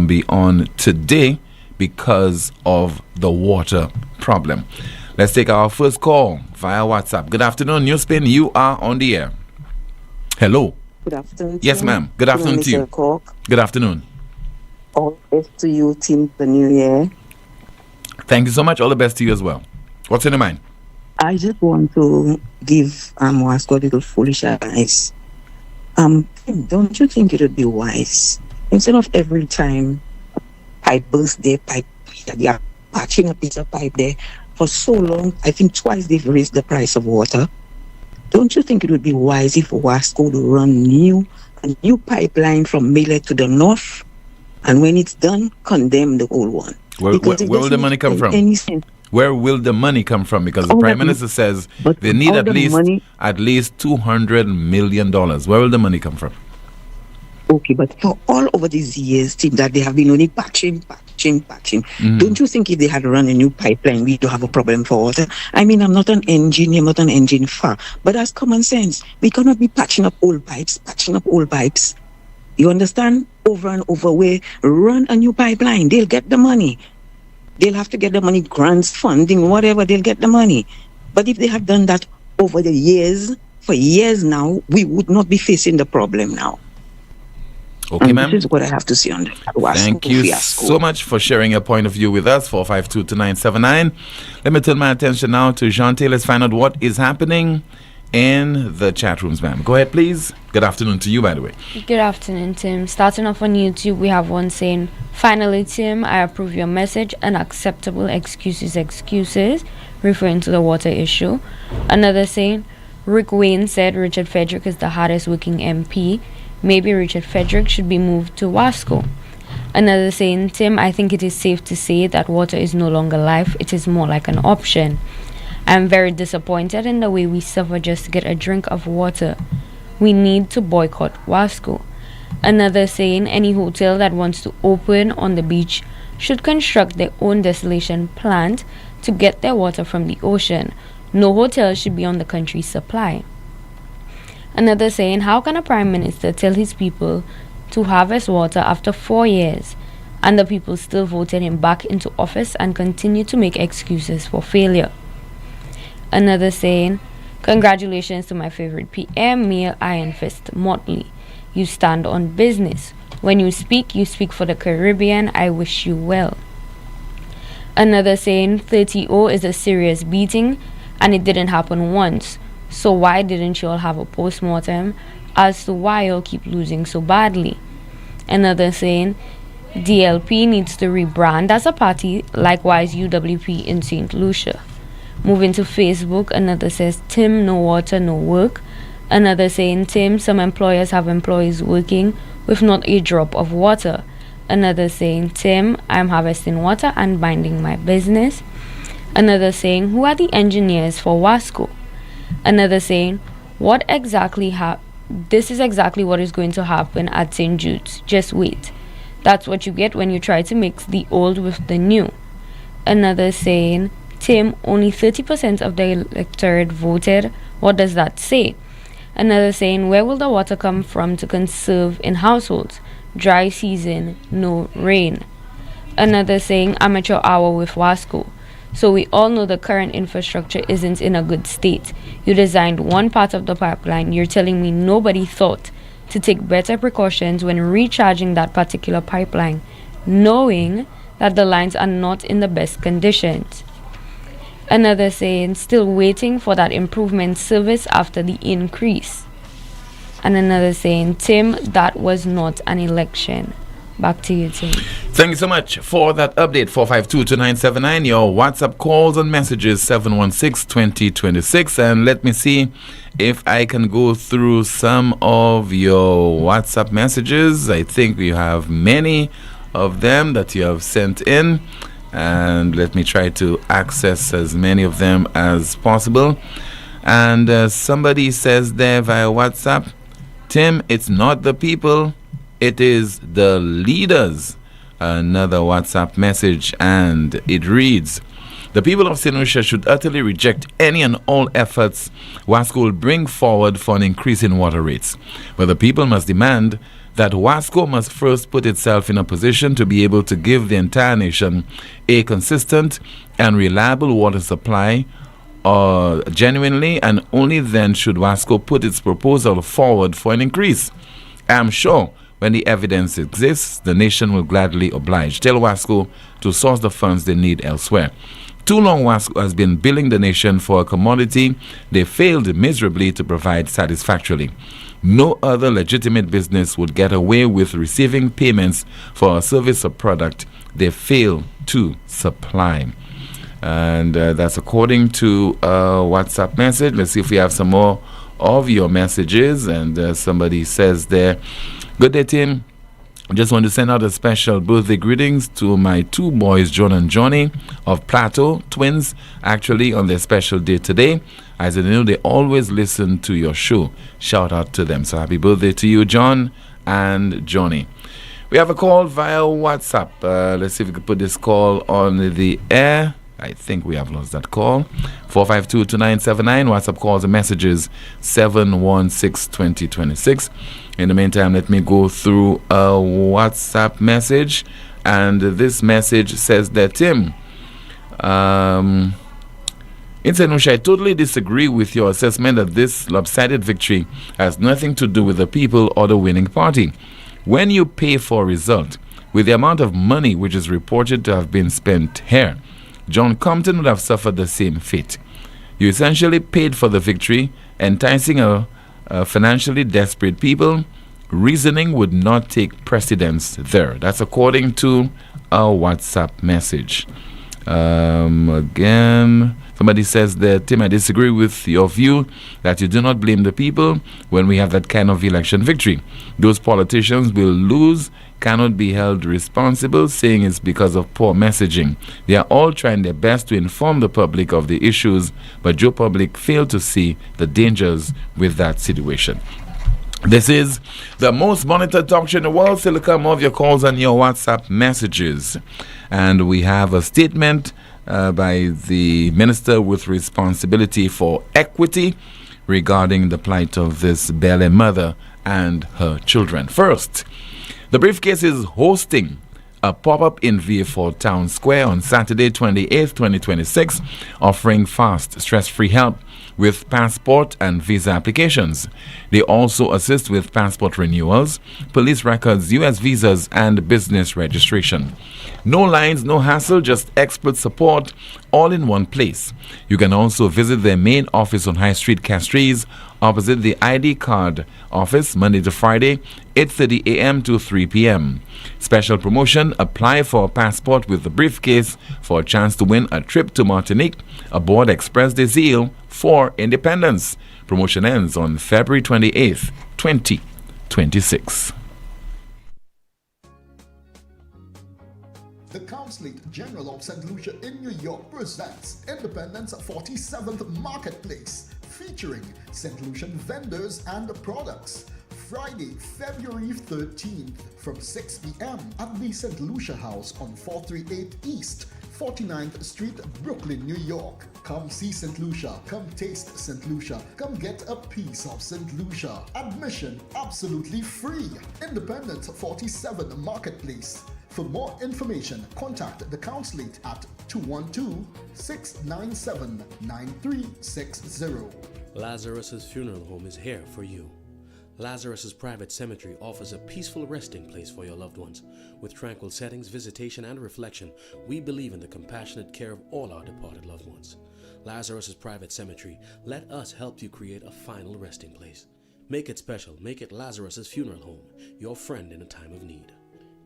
be on today because of the water problem. Let's take our first call via WhatsApp. Good afternoon, NewsSpin. You are on the air. Hello. Good afternoon. Yes, ma'am. Good afternoon to you. Cork. Good afternoon. All the best to you, team, the new year. Thank you so much. All the best to you as well. What's in your mind? I just want to give Wasco a little foolish advice. Don't you think it would be wise, instead of every time pipe burst their pipe, they are patching a piece of pipe there for so long, I think twice they've raised the price of water. Don't you think it would be wise if Wasco to run a new pipeline from Millet to the north, and when it's done, condemn the old one? Where will the money come from? Where will the money come from? Because the Prime Minister says they need at least $200 million. Where will the money come from? Okay, but for all over these years, team, that they have been only patching. Don't you think if they had run a new pipeline, we don't have a problem for water? I mean, I'm not an engineer, not an engine far, but that's common sense. We cannot be patching up old pipes. You understand? Over and over, we run a new pipeline. They'll get the money. They'll have to get the money, grants, funding, whatever, they'll get the money. But if they had done that over the years, for years now, we would not be facing the problem now. Okay, ma'am. This is what I have to say on that. Thank you so much for sharing your point of view with us, 4522979. Let me turn my attention now to Jean-Tay. Let's find out what is happening in the chat rooms, ma'am. Go ahead, please. Good afternoon to you, by the way. Good afternoon, Tim. Starting off on YouTube, we have one saying, "Finally, Tim, I approve your message. Unacceptable excuses, referring to the water issue." Another saying, Rick Wayne said Richard Frederick is the hardest working MP. Maybe Richard Frederick should be moved to Wasco. Another saying, Tim, I think it is safe to say that water is no longer life. It is more like an option. I'm very disappointed in the way we suffer just to get a drink of water. We need to boycott Wasco. Another saying, any hotel that wants to open on the beach should construct their own desalination plant to get their water from the ocean. No hotel should be on the country's supply. Another saying, how can a prime minister tell his people to harvest water after 4 years and the people still voted him back into office and continue to make excuses for failure? Another saying, congratulations to my favorite PM, Mayor Iron Fist Motley. You stand on business. When you speak for the Caribbean. I wish you well. Another saying, 30-0 is a serious beating and it didn't happen once. So why didn't you all have a post-mortem as to why you all keep losing so badly? Another saying, DLP needs to rebrand as a party, likewise UWP in St. Lucia. Moving to Facebook, another says, Tim, no water, no work. Another saying, Tim, some employers have employees working with not a drop of water. Another saying, Tim, I'm harvesting water and minding my business. Another saying, who are the engineers for Wasco? Another saying, this is exactly what is going to happen at St. Jude's. Just wait. That's what you get when you try to mix the old with the new. Another saying, Tim, only 30% of the electorate voted. What does that say? Another saying, where will the water come from to conserve in households? Dry season, no rain. Another saying, amateur hour with Wasco. So we all know the current infrastructure isn't in a good state. You designed one part of the pipeline. You're telling me nobody thought to take better precautions when recharging that particular pipeline, knowing that the lines are not in the best conditions. Another saying, still waiting for that improvement service after the increase. And another saying, Tim, that was not an election. Back to you, Tim. Thank you so much for that update. 452-2979. Your WhatsApp calls and messages 716-2026. And let me see if I can go through some of your WhatsApp messages. I think we have many of them that you have sent in. And let me try to access as many of them as possible. And somebody says there via WhatsApp, Tim, it's not the people, it is the leaders. Another WhatsApp message, and it reads, the people of St. Lucia should utterly reject any and all efforts WASCO will bring forward for an increase in water rates. But the people must demand that WASCO must first put itself in a position to be able to give the entire nation a consistent and reliable water supply genuinely, and only then should WASCO put its proposal forward for an increase. I am sure when the evidence exists, the nation will gladly oblige. Tell WASCO to source the funds they need elsewhere. Too long WASCO has been billing the nation for a commodity they failed miserably to provide satisfactorily. No other legitimate business would get away with receiving payments for a service or product they fail to supply. And that's according to a WhatsApp message. Let's see if we have some more of your messages. And somebody says there, good day, Tim. I just want to send out a special birthday greetings to my two boys, John and Johnny of Plateau, twins, actually on their special day today. As I know, they always listen to your show. Shout out to them. So happy birthday to you, John and Johnny. We have a call via WhatsApp. Let's see if we can put this call on the air. I think we have lost that call. 452-2979. WhatsApp calls and messages 716-2026. In the meantime, let me go through a WhatsApp message. And this message says that, Tim, in St. Lucia, I totally disagree with your assessment that this lopsided victory has nothing to do with the people or the winning party. When you pay for a result, with the amount of money which is reported to have been spent here, John Compton would have suffered the same fate. You essentially paid for the victory, enticing a financially desperate people. Reasoning would not take precedence there. That's according to a WhatsApp message. Again, somebody says that, Tim, I disagree with your view that you do not blame the people when we have that kind of election victory. Those politicians will lose, cannot be held responsible, saying it's because of poor messaging. They are all trying their best to inform the public of the issues, but Joe Public failed to see the dangers with that situation. This is the most monitored talk show in the world. Still to come of your calls and your WhatsApp messages. And we have a statement by the Minister with responsibility for equity regarding the plight of this Bele mother and her children. First, the briefcase is hosting a pop-up in VA4 Town Square on Saturday, 28th, 2026, offering fast, stress-free help with passport and visa applications. They also assist with passport renewals, police records, U.S. visas, and business registration. No lines, no hassle, just expert support, all in one place. You can also visit their main office on High Street, Castries, opposite the ID card office, Monday to Friday, 8:30 a.m. to 3 p.m. Special promotion, apply for a passport with the briefcase for a chance to win a trip to Martinique aboard Express des Îles for Independence. Promotion ends on February 28th, 2026. The Consulate General of St. Lucia in New York presents Independence 47th Marketplace, featuring St. Lucian vendors and products. Friday, February 13th from 6 p.m. at the St. Lucia House on 438 East, 49th Street, Brooklyn, New York. Come see St. Lucia, come taste St. Lucia, come get a piece of St. Lucia. Admission absolutely free. Independence 47 Marketplace. For more information, contact the Consulate at 212-697-9360. Lazarus's Funeral Home is here for you. Lazarus's Private Cemetery offers a peaceful resting place for your loved ones. With tranquil settings, visitation, and reflection, we believe in the compassionate care of all our departed loved ones. Lazarus's Private Cemetery, let us help you create a final resting place. Make it special. Make it Lazarus's Funeral Home, your friend in a time of need.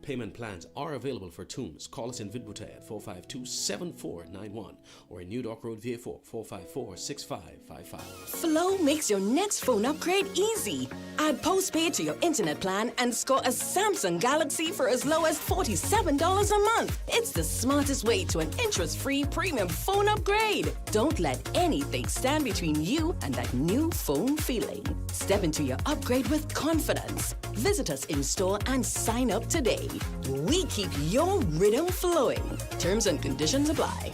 Payment plans are available for Tombs. Call us in Vidbute at 452-7491 or in New Dock Road, VA4, 454-6555. Flow makes your next phone upgrade easy. Add postpaid to your internet plan and score a Samsung Galaxy for as low as $47 a month. It's the smartest way to an interest-free premium phone upgrade. Don't let anything stand between you and that new phone feeling. Step into your upgrade with confidence. Visit us in store and sign up today. We keep your rhythm flowing. Terms and conditions apply.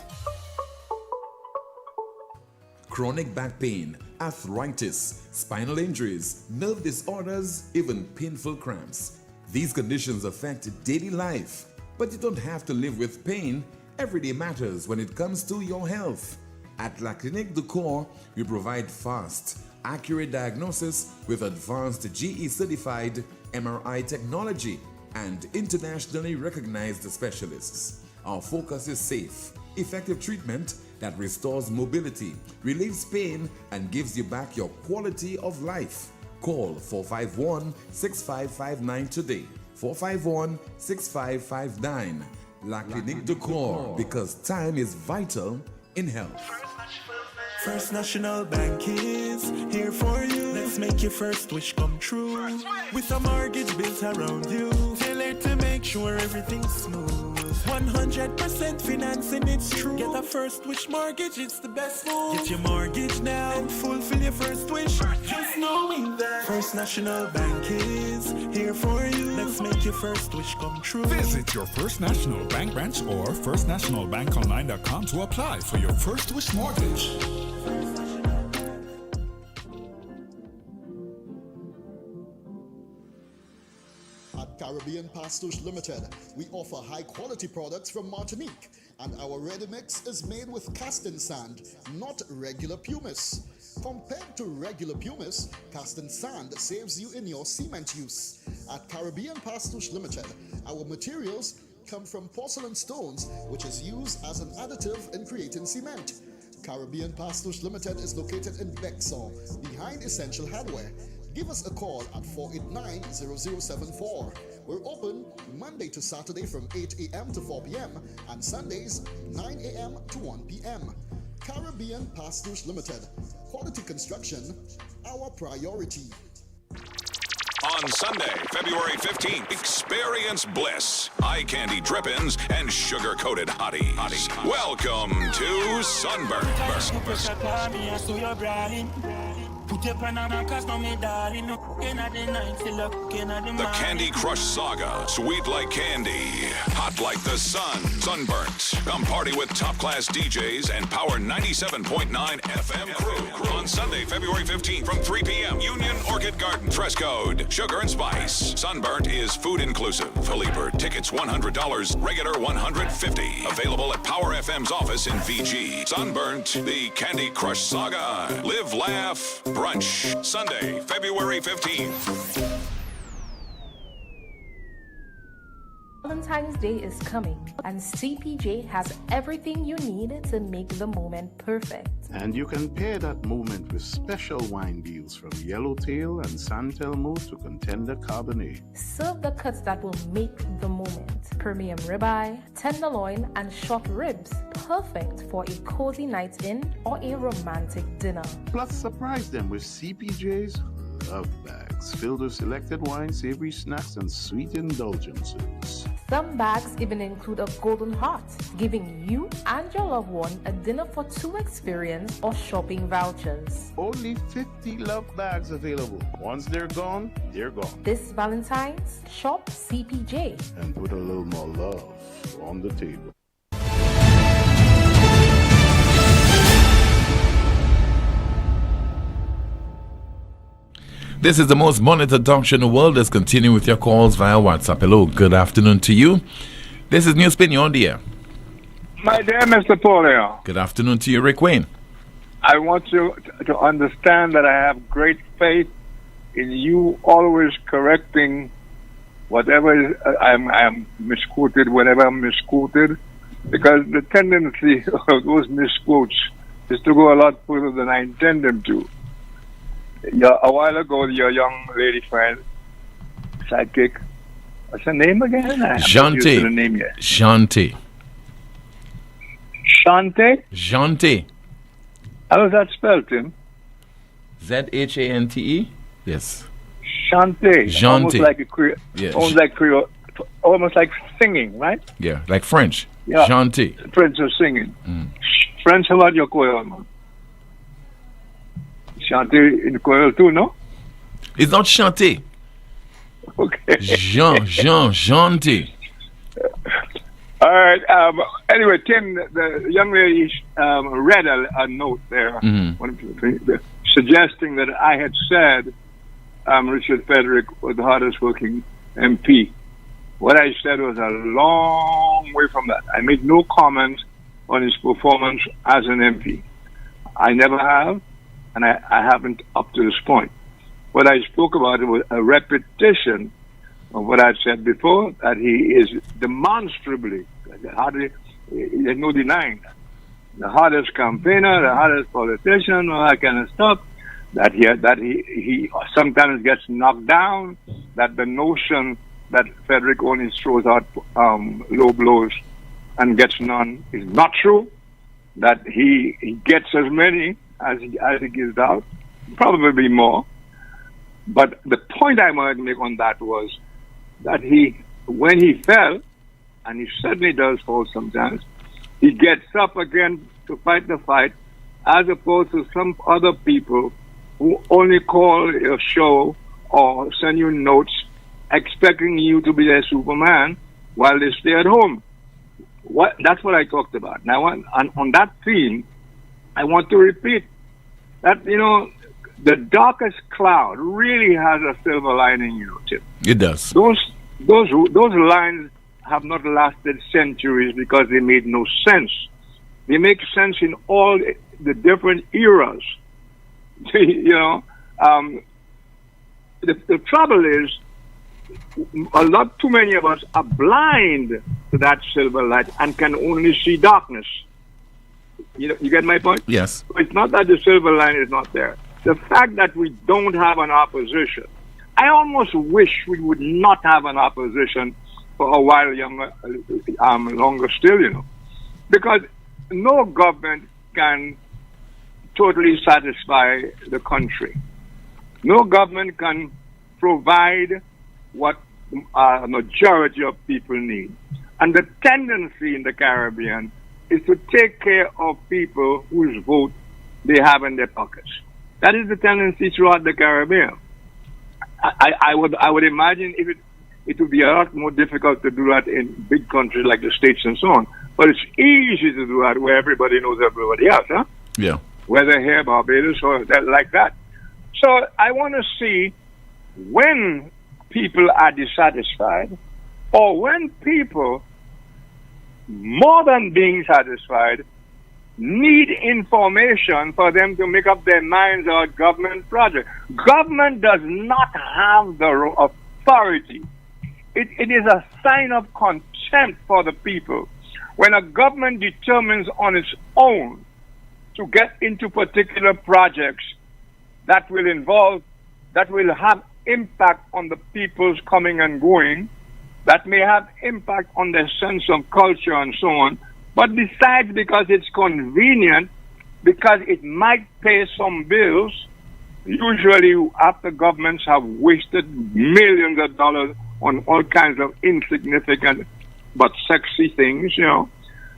Chronic back pain, arthritis, spinal injuries, nerve disorders, even painful cramps. These conditions affect daily life, but you don't have to live with pain. Every day matters when it comes to your health. At La Clinique du Corps, we provide fast, accurate diagnosis with advanced GE-certified MRI technology and internationally recognized specialists. Our focus is safe, effective treatment that restores mobility, relieves pain, and gives you back your quality of life. Call 451-6559 today. 451-6559. La Clinique du Corps, because time is vital in health. First National Bank is here for you. Let's make your first wish come true. With a mortgage built around you, tailored to make sure everything's smooth. 100% financing, it's true. Get a first wish mortgage, it's the best move. Get your mortgage now and fulfill your first wish. Just knowing that First National Bank is here for you. Let's make your first wish come true. Visit your First National Bank branch or firstnationalbankonline.com to apply for your first wish mortgage. At Caribbean Pastouche Limited, we offer high-quality products from Martinique, and our ready mix is made with casting sand, not regular pumice. Compared to regular pumice, casting sand saves you in your cement use. At Caribbean Pastouche Limited, our materials come from porcelain stones, which is used as an additive in creating cement. Caribbean Pastouche Limited is located in Bexon, behind Essential Hardware. Give us a call at 489-0074. We're open Monday to Saturday from 8 a.m. to 4 p.m. and Sundays 9 a.m. to 1 p.m. Caribbean Pastouche Limited. Quality construction, our priority. On Sunday, February 15th, experience bliss, eye candy drippings, and sugar-coated hotties. Welcome to Sunburn. The Candy Crush Saga. Sweet like candy, hot like the sun. Sunburnt. Come party with top-class DJs and Power 97.9 FM crew. On Sunday, February 15th from 3 p.m. Union Orchid Garden. Dress code, sugar and spice. Sunburnt is food inclusive. Early bird tickets $100, regular $150. Available at Power FM's office in VG. Sunburnt, the Candy Crush Saga. Live, laugh, brunch. Sunday, February 15th. Valentine's Day is coming, and CPJ has everything you need to make the moment perfect. And you can pair that moment with special wine deals from Yellowtail and San Telmo to Contender Cabernet. Serve the cuts that will make the moment. Premium ribeye, tenderloin, and short ribs. Perfect for a cozy night in or a romantic dinner. Plus, surprise them with CPJ's love bags filled with selected wine, savory snacks, and sweet indulgences. Some bags even include a golden heart, giving you and your loved one a dinner for two experience or shopping vouchers. Only 50 love bags available. Once they're gone, they're gone. This Valentine's, shop CPJ. And put a little more love on the table. This is the most monitored talk show in the world. Let's continue with your calls via WhatsApp. Hello, good afternoon to you. This is NewsSpin, you're on the air. My dear Mr. Poleon. Good afternoon to you, Rick Wayne. I want you to understand that I have great faith in you always correcting whatever I'm misquoted, whenever I'm misquoted, because the tendency of those misquotes is to go a lot further than I intend them to. a while ago, your young lady friend, sidekick, what's her name again? Jante. The name yet. Jante. Shante? Jante. How is that spelled, Tim? Zhante. Yes. Shante. Jante. Almost like a Creole. Yes. Almost like Creole. Almost like singing, right? Yeah, like French. Yeah. Jante. French are singing. French, how about your Creole, man? Shante in Creole too, no? It's not Chanté. Okay. Jante. All right. Anyway, Tim, the young lady read a note there, suggesting that I had said Richard Frederick was the hardest working MP. What I said was a long way from that. I made no comment on his performance as an MP. I never have, and I haven't up to this point. What I spoke about was a repetition of what I said before, that he is demonstrably, there's no denying that, the hardest campaigner, the hardest politician, all that kind of stuff, that he sometimes gets knocked down, that the notion that Frederick only throws out low blows and gets none is not true, that he gets as many as he gives out, probably more. But the point I wanted to make on that was that when he fell, and he certainly does fall sometimes, he gets up again to fight the fight, as opposed to some other people who only call your show or send you notes expecting you to be their Superman while they stay at home. That's what I talked about. Now, on that theme, I want to repeat that, the darkest cloud really has a silver lining, Tim. It does. Those lines have not lasted centuries because they made no sense. They make sense in all the different eras. The trouble is, a lot too many of us are blind to that silver light and can only see darkness. You get my point? Yes. It's not that the silver line is not there. The fact that we don't have an opposition, I almost wish we would not have an opposition for a while longer still, because no government can totally satisfy the country. No government can provide what a majority of people need. And the tendency in the Caribbean is to take care of people whose vote they have in their pockets. That is the tendency throughout the Caribbean. I would imagine it would be a lot more difficult to do that in big countries like the States and so on. But it's easy to do that where everybody knows everybody else, huh? Yeah. Whether here, Barbados, or like that. So I want to see when people are dissatisfied, or when people, more than being satisfied, need information for them to make up their minds about government projects. Government does not have the authority. It is a sign of contempt for the people when a government determines on its own to get into particular projects that will have impact on the people's coming and going, that may have impact on their sense of culture and so on. But besides, because it's convenient, because it might pay some bills, usually after governments have wasted millions of dollars on all kinds of insignificant but sexy things,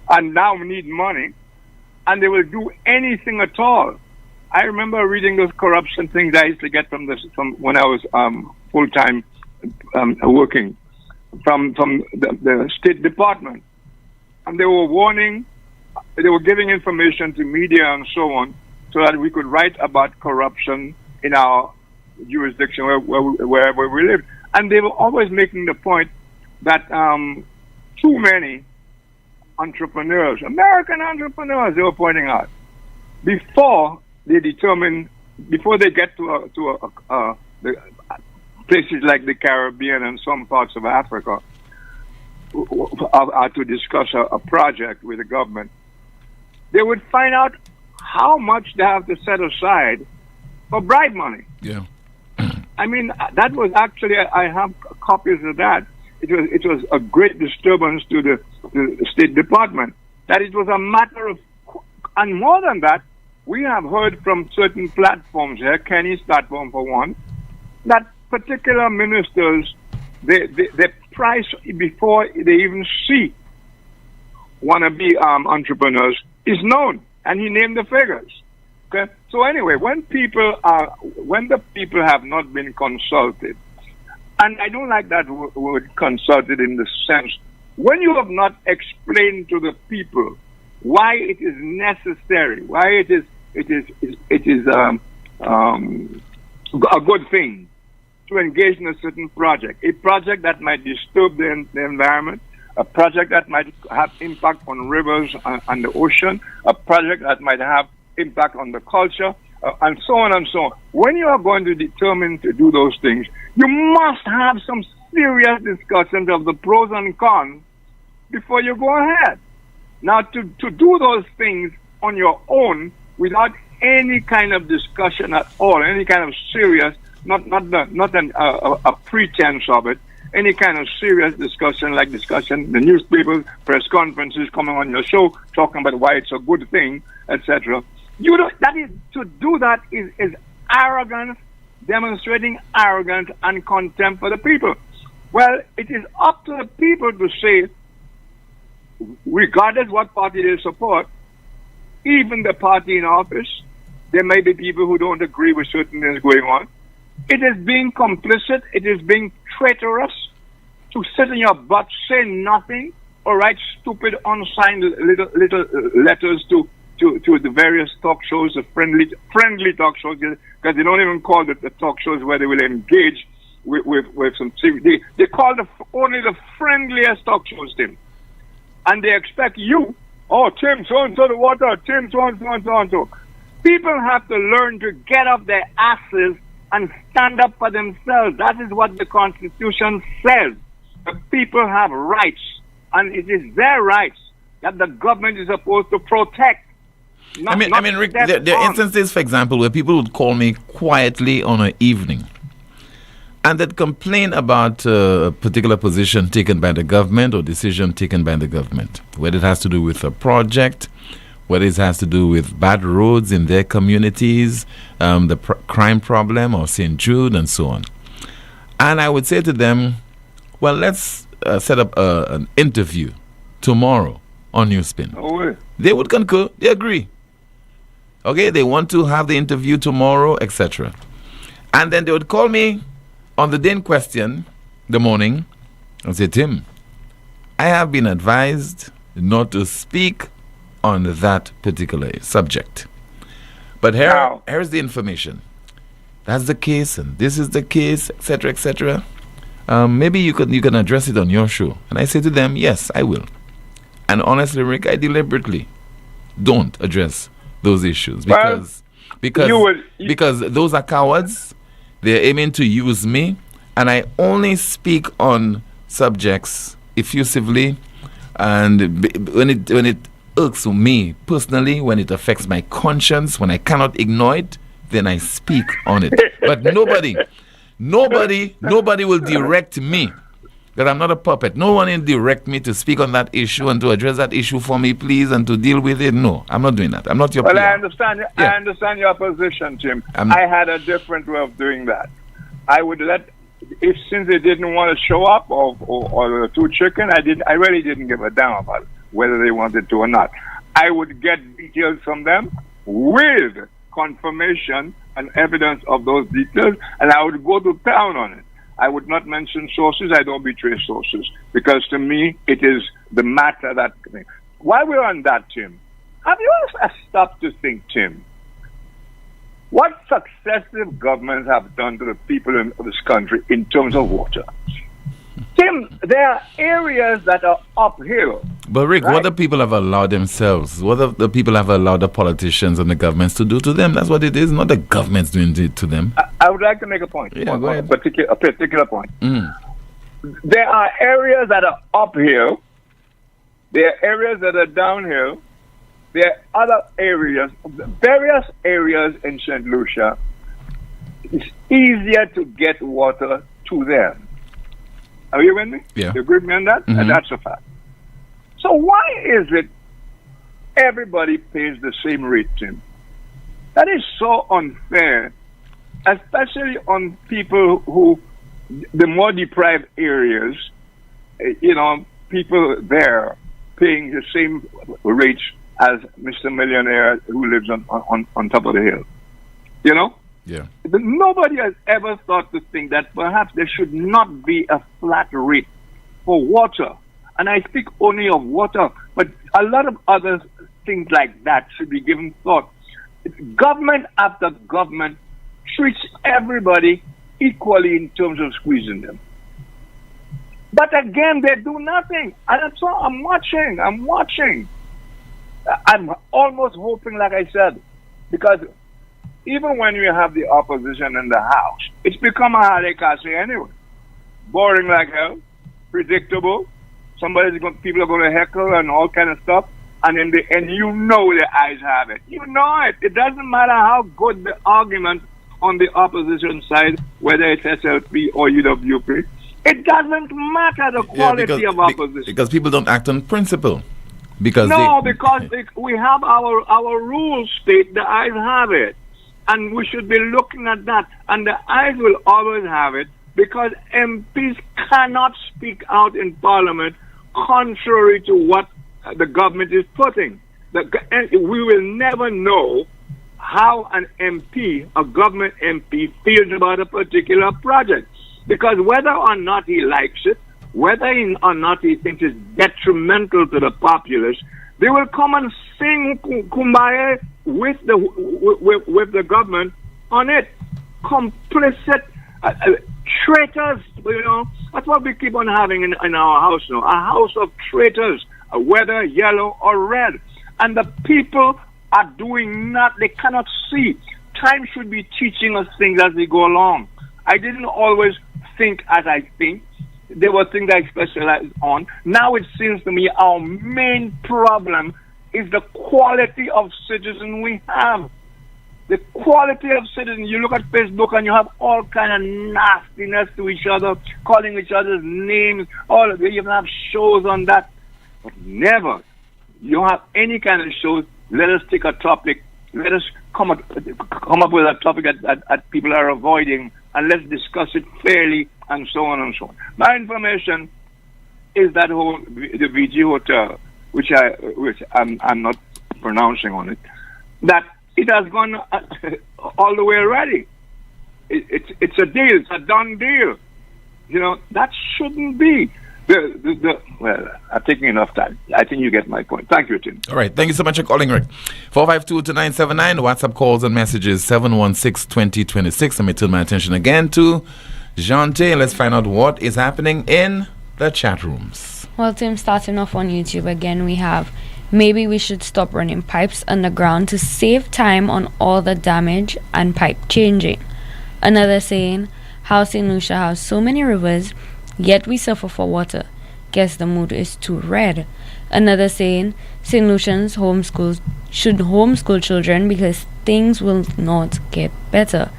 and now need money, and they will do anything at all. I remember reading those corruption things I used to get from when I was full-time working from the State Department. And they were they were giving information to media and so on, so that we could write about corruption in our jurisdiction wherever we live. And they were always making the point that too many entrepreneurs, American entrepreneurs, they were pointing out, before they get to the places like the Caribbean and some parts of Africa, are to discuss a project with the government, they would find out how much they have to set aside for bribe money. Yeah. I mean, that was actually, I have copies of that. It was a great disturbance to the State Department that it was a matter of, and more than that, we have heard from certain platforms here, Kenny's platform for one, that particular ministers, they price before they even see wannabe entrepreneurs is known, and he named the figures. Okay, so anyway, when the people have not been consulted, and I don't like that word consulted in the sense when you have not explained to the people why it is necessary, why it is a good thing to engage in a certain project, a project that might disturb the environment, a project that might have impact on rivers and the ocean, a project that might have impact on the culture, and so on and so on. When you are going to determine to do those things, you must have some serious discussions of the pros and cons before you go ahead. Now, to do those things on your own without any kind of discussion at all, any kind of serious, not a pretense of it, any kind of serious discussion, the newspapers, press conferences coming on your show, talking about why it's a good thing, etc. To do that is arrogance, demonstrating arrogance and contempt for the people. Well, it is up to the people to say, regardless what party they support, even the party in office, there may be people who don't agree with certain things going on. It is being complicit, it is being traitorous to sit in your butt, say nothing, or write stupid unsigned little letters to the various talk shows, the friendly talk shows, because they don't even call it the talk shows where they will engage with some. They call only the friendliest talk shows, Tim. And they expect you, Tim, so-and-so the water, Tim, so-and-so. People have to learn to get off their asses and stand up for themselves. That is what the Constitution says. The people have rights, and it is their rights that the government is supposed to protect. Rick, there are instances, for example, where people would call me quietly on an evening and they'd complain about a particular position taken by the government or decision taken by the government, whether it has to do with a project, whether it has to do with bad roads in their communities, the crime problem or St. Jude and so on. And I would say to them, well, let's set up an interview tomorrow on NewsSpin. Oh, they would concur, they agree. Okay, they want to have the interview tomorrow, etc. And then they would call me on the day in question, the morning, and say, Tim, I have been advised not to speak on that particular subject. But here's the information. That's the case, and this is the case, etc., etc. Maybe you can address it on your show. And I say to them, yes, I will. And honestly, Rick, I deliberately don't address those issues because those are cowards. They're aiming to use me, and I only speak on subjects effusively, and when it irks me personally, when it affects my conscience, when I cannot ignore it, then I speak on it. But nobody will direct me. That I'm not a puppet. No one will direct me to speak on that issue and to address that issue for me, please, and to deal with it. No, I'm not doing that. I'm not your PR. I understand your position, Jim. I had a different way of doing that. I would since they didn't want to show up or the two chicken, I really didn't give a damn about whether they wanted to or not. I would get details from them with confirmation and evidence of those details, and I would go to town on it. I would not mention sources. I don't betray sources because to me it is the matter that. While we're on that, Tim, have you ever stopped to think, Tim, what successive governments have done to the people of this country in terms of water? Tim, there are areas that are uphill. But Rick, what the people have allowed themselves, what the people have allowed the politicians and the governments to do to them, that's what it is, not the governments doing it to them. I would like to make a point. Yeah, go ahead. A particular point. There are areas that are uphill. There are areas that are downhill. There are other areas, various areas in St. Lucia it's easier to get water to them. Are you with me? Yeah. You agree with me on that? Mhm. And that's a fact. So why is it everybody pays the same rate, Tim? That is so unfair, especially on people who, the more deprived areas, people there paying the same rates as Mr. Millionaire who lives on top of the hill. You know? Yeah. Nobody has ever thought to think that perhaps there should not be a flat rate for water. And I speak only of water, but a lot of other things like that should be given thought. Government after government treats everybody equally in terms of squeezing them. But again, they do nothing. And so I'm watching. I'm almost hoping, like I said, because even when you have the opposition in the House, it's become a hare anyway. Boring like hell, predictable. People are going to heckle and all kind of stuff. And in the end, the eyes have it. You know it. It doesn't matter how good the argument on the opposition side, whether it's SLP or UWP. It doesn't matter the quality of opposition. Because people don't act on principle. Because we have our rules state the eyes have it. And we should be looking at that. And the eyes will always have it because MPs cannot speak out in Parliament contrary to what the government is putting. We will never know how an MP, a government MP, feels about a particular project. Because whether or not he likes it, whether or not he thinks it's detrimental to the populace, they will come and sing kumbaya with the government on it. Complicit traitors, That's what we keep on having in our house now. A house of traitors, whether yellow or red. And the people are doing they cannot see. Time should be teaching us things as we go along. I didn't always think as I think. There were things I specialized on. Now it seems to me our main problem is the quality of citizen we have. The quality of citizen. You look at Facebook and you have all kind of nastiness to each other, calling each other's names. All of it. You even have shows on that. But never. You don't have any kind of shows. Let us take a topic. Let us come up with a topic that people are avoiding, and let's discuss it fairly, and so on and so on. My information is that the VG Hotel, which I'm not pronouncing on it, that it has gone all the way already. It's a deal. It's a done deal. That shouldn't be. Well, I'm taking enough time. I think you get my point. Thank you, Tim. All right. Thank you so much for calling, Rick. 452-2979. WhatsApp calls and messages 716-2026. Let me turn my attention again to Jante. Let's find out what is happening in the chat rooms. Well, Tim, starting off on YouTube again, we have maybe we should stop running pipes underground to save time on all the damage and pipe changing. Another saying, how St. Lucia has so many rivers, yet we suffer for water. Guess the mood is too red. Another saying, St. Lucians should homeschool children because things will not get better.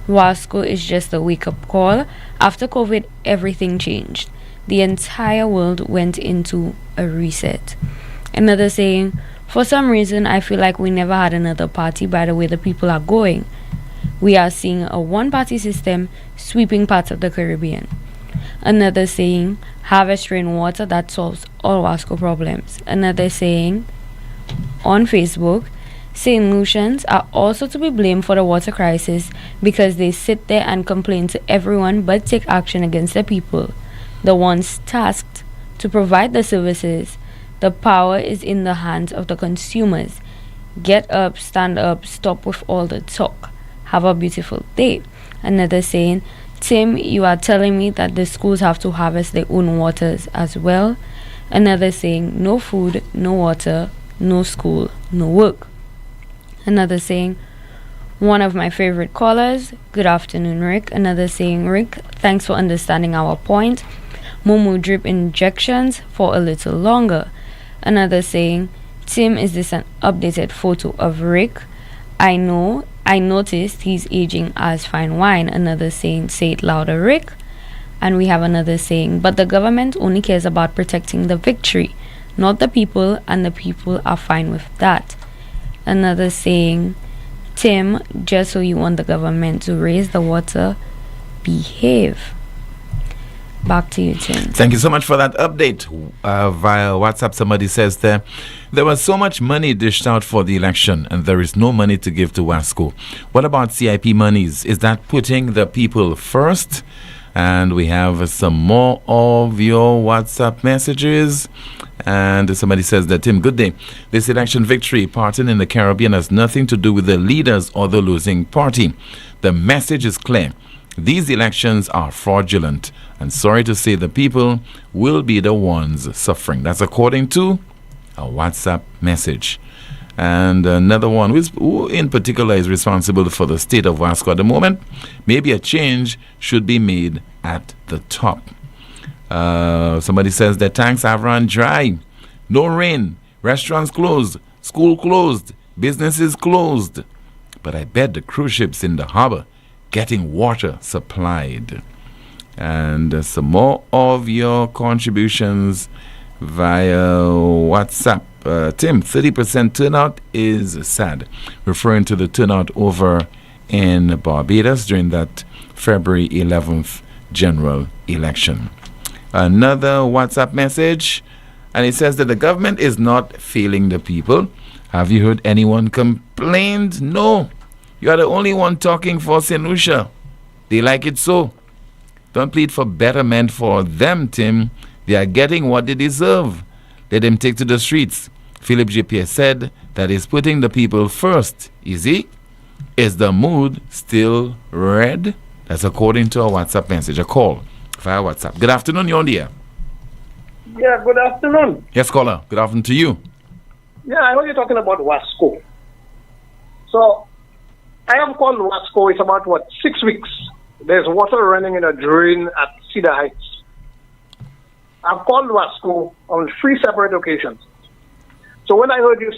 Wasco is just a wake-up call. After COVID, everything changed. The entire world went into a reset. Another saying, for some reason, I feel like we never had another party by the way the people are going. We are seeing a one-party system sweeping parts of the Caribbean. Another saying, harvest rainwater that solves all Wasco problems. Another saying, on Facebook, St. Lucians are also to be blamed for the water crisis because they sit there and complain to everyone but take action against the people, the ones tasked to provide the services. The power is in the hands of the consumers. Get up, stand up, stop with all the talk. Have a beautiful day. Another saying, Tim, you are telling me that the schools have to harvest their own waters as well. Another saying, no food, no water, no school, no work. Another saying, one of my favorite callers, good afternoon, Rick. Another saying, Rick, thanks for understanding our point. Mumu drip injections for a little longer. Another saying, Tim, is this an updated photo of Rick? I know I noticed he's aging as fine wine. Another saying, say it louder, Rick. And we have another saying, but the government only cares about protecting the victory, not the people, and the people are fine with that. Another saying, Tim, just so you want the government to raise the water, behave. Back to you, Tim. Thank you so much for that update. Via WhatsApp, somebody says there was so much money dished out for the election and there is no money to give to Wasco. What about CIP monies? Is that putting the people first? And we have some more of your WhatsApp messages. And somebody says that, Tim, good day. This election victory parting in the Caribbean has nothing to do with the leaders or the losing party. The message is clear. These elections are fraudulent. And sorry to say, the people will be the ones suffering. That's according to a WhatsApp message. And another one, who in particular is responsible for the state of Wasco at the moment. Maybe a change should be made at the top. Somebody says the tanks have run dry. No rain. Restaurants closed. School closed. Businesses closed. But I bet the cruise ships in the harbor getting water supplied. And some more of your contributions via WhatsApp. Tim, 30% turnout is sad, referring to the turnout over in Barbados during that February 11th general election. Another WhatsApp message, and it says that the government is not failing the people. Have you heard anyone complained? No. You are the only one talking for St. Lucia. They like it so. Don't plead for betterment for them, Tim. They are getting what they deserve. Let them take to the streets. Philip JPS said that is putting the people first. Is he? Is the mood still red? That's according to a WhatsApp message. A call via WhatsApp. Good afternoon, you're on the air. Yeah, good afternoon. Yes, caller. Good afternoon to you. Yeah, I heard you talking about Wasco. So, I have called Wasco. It's about, 6 weeks. There's water running in a drain at Cedar Heights. I've called Wasco on 3 separate occasions. So when I heard you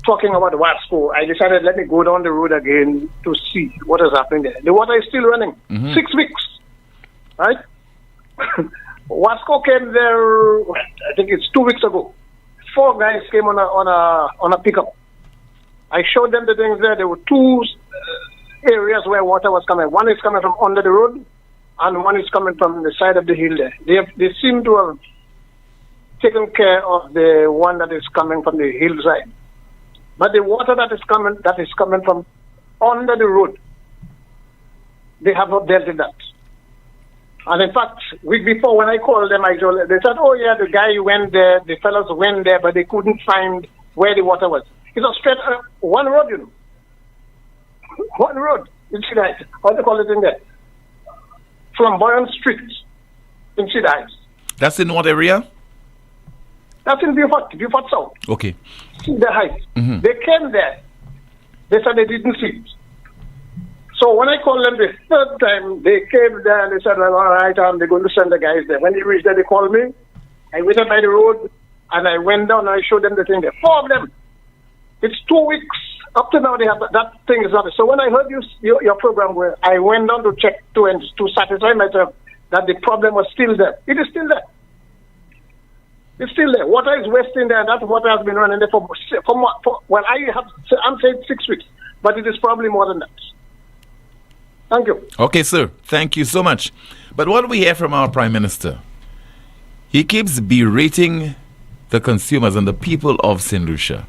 talking about Wasco, I decided let me go down the road again to see what is happening there. The water is still running. 6 weeks. Right? Wasco came there, I think it's 2 weeks ago. 4 guys came on a pickup. I showed them the things there. There were 2 areas where water was coming. One is coming from under the road, and one is coming from the side of the hill there. They seem to have taken care of the one that is coming from the hillside. But the water that is coming from under the road, they have not dealt with that. And in fact, week before when I called them, they said, oh yeah, the guy went there, the fellows went there, but they couldn't find where the water was. It's a straight one road, you know. One road. You see that? What do you call it in there? Flamboyant Street in Cedar Heights. That's in what area? That's in Beaufort South. Okay. Cedar Heights. They came there. They said they didn't see it. So when I called them the 3rd time, they came there and they said, well, all right, they're going to send the guys there. When they reached there, they called me. I waited by the road and I went down and I showed them the thing there. 4 of them. It's 2 weeks. Up to now, they have that thing is not. So when I heard your program, where I went down to check to satisfy myself that the problem was still there. It is still there. It's still there. Water is wasting there. That water has been running there I'm saying 6 weeks, but it is probably more than that. Thank you. Okay, sir. Thank you so much. But what do we hear from our Prime Minister? He keeps berating the consumers and the people of St. Lucia,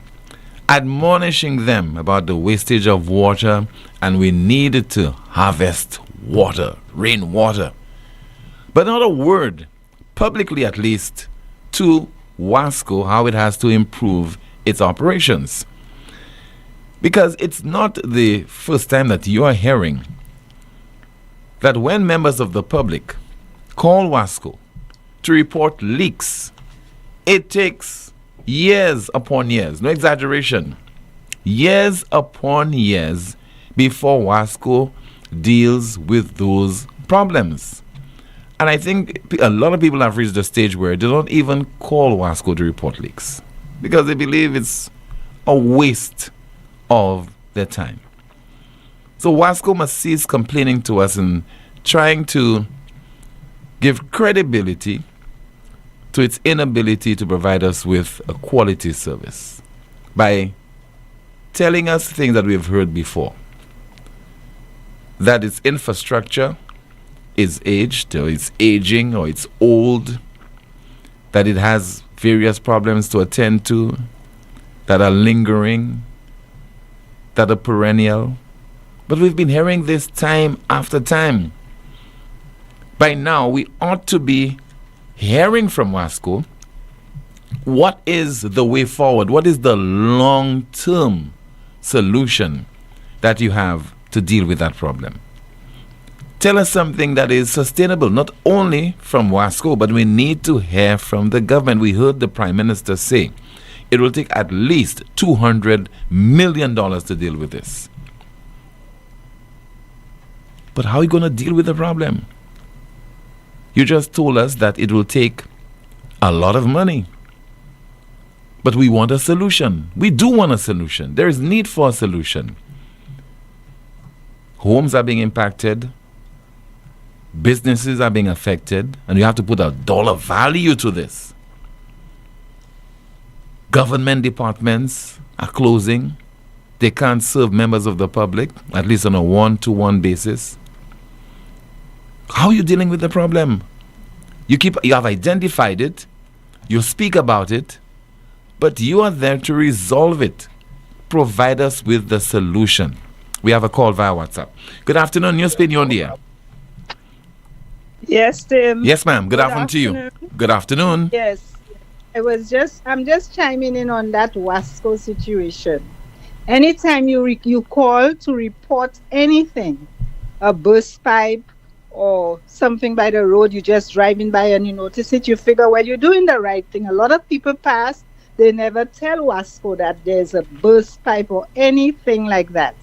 admonishing them about the wastage of water, and we needed to harvest water, rainwater. But not a word, publicly at least, to Wasco how it has to improve its operations. Because it's not the first time that you are hearing that when members of the public call Wasco to report leaks, it takes years upon years, no exaggeration, years upon years before Wasco deals with those problems. And I think a lot of people have reached a stage where they don't even call Wasco to report leaks because they believe it's a waste of their time. So Wasco must cease complaining to us and trying to give credibility to its inability to provide us with a quality service by telling us things that we've heard before. That its infrastructure is aged, or it's aging, or it's old, that it has various problems to attend to that are lingering, that are perennial. But we've been hearing this time after time. By now, we ought to be hearing from Wasco what is the way forward, what is the long-term solution that you have to deal with that problem. Tell us something that is sustainable, not only from Wasco, but we need to hear from the government. We heard the Prime Minister say it will take at least $200 million to deal with this. But how are you going to deal with the problem? You just told us that it will take a lot of money. But we want a solution. We do want a solution. There is need for a solution. Homes are being impacted. Businesses are being affected. And you have to put a dollar value to this. Government departments are closing. They can't serve members of the public, at least on a one-to-one basis. How are you dealing with the problem? You have identified it, you speak about it, but you are there to resolve it. Provide us with the solution. We have a call via WhatsApp. Good afternoon, NewsSpin, you're on the air. Yes, Tim. Yes, ma'am. Good afternoon to you. Good afternoon. Yes. I'm just chiming in on that Wasco situation. Anytime you call to report anything, a burst pipe or something by the road, you just driving by and you notice it, you figure, well, you're doing the right thing. A lot of people pass, they never tell Wasco that there's a burst pipe or anything like that.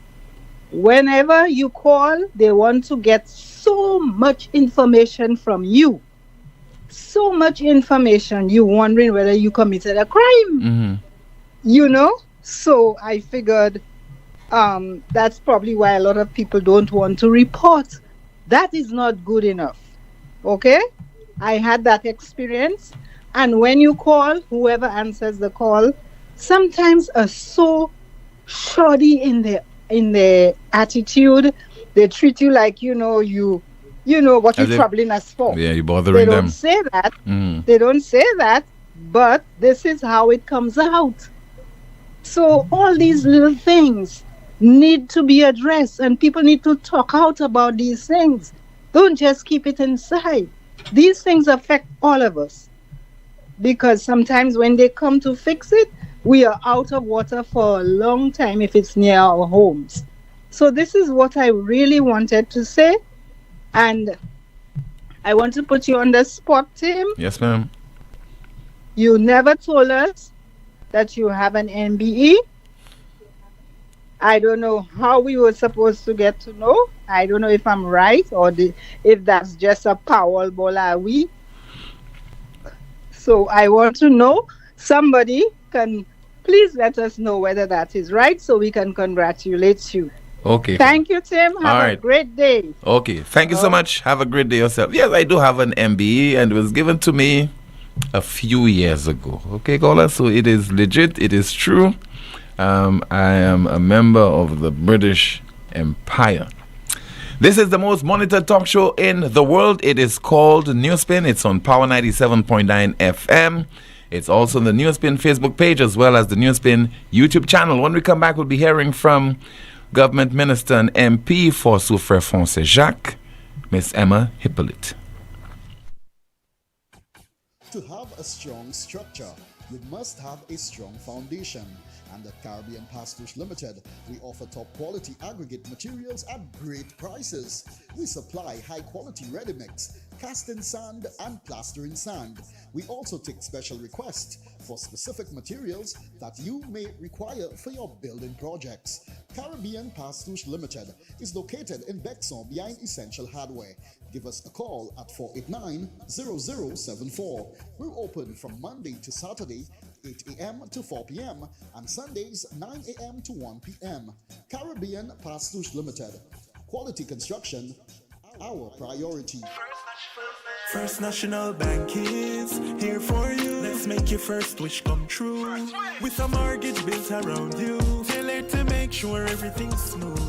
Whenever you call, they want to get so much information from you. So much information, you wondering whether you committed a crime. Mm-hmm. You know? So I figured that's probably why a lot of people don't want to report. That is not good enough. Okay? I had that experience. And when you call, whoever answers the call, sometimes are so shoddy in their attitude. They treat you like you know what you're troubling us for. Yeah, you're bothering them. They don't say that. They don't say that, but this is how it comes out. So all these little things need to be addressed, and people need to talk out about these things. Don't just keep it inside. These things affect all of us, because sometimes when they come to fix it, we are out of water for a long time if it's near our homes. So this is what I really wanted to say, and I want to put you on the spot, Tim. Yes, ma'am. You never told us that you have an MBE. I don't know how we were supposed to get to know. I don't know if I'm right or if that's just a Powell Bolawi. So I want to know, somebody can please let us know whether that is right so we can congratulate you. Okay. Thank you, Tim. Have a great day. Okay. Thank you so much. Have a great day yourself. Yes, I do have an MBE, and it was given to me a few years ago. Okay, Gola? So it is legit. It is true. I am a member of the British Empire. This is the most monitored talk show in the world. It is called NewsSpin. It's on Power 97.9 FM. It's also on the NewsSpin Facebook page as well as the NewsSpin YouTube channel. When we come back, we'll be hearing from Government Minister and MP for Soufrière-Fonce-Jacques, Miss Emma Hippolyte. To have a strong structure, you must have a strong foundation. And at Caribbean Pastouche Limited, we offer top quality aggregate materials at great prices. We supply high quality ready mix, cast in sand and plaster in sand. We also take special requests for specific materials that you may require for your building projects. Caribbean Pastouche Limited is located in Bexon behind Essential Hardware. Give us a call at 489-0074. We're open from Monday to Saturday, 8 a.m. to 4 p.m. and Sundays 9 a.m. to 1 p.m. Caribbean Pastouche Limited. Quality construction, our priority. First National Bank is here for you. Let's make your first wish come true. With a mortgage built around you, tailored to make sure everything's smooth.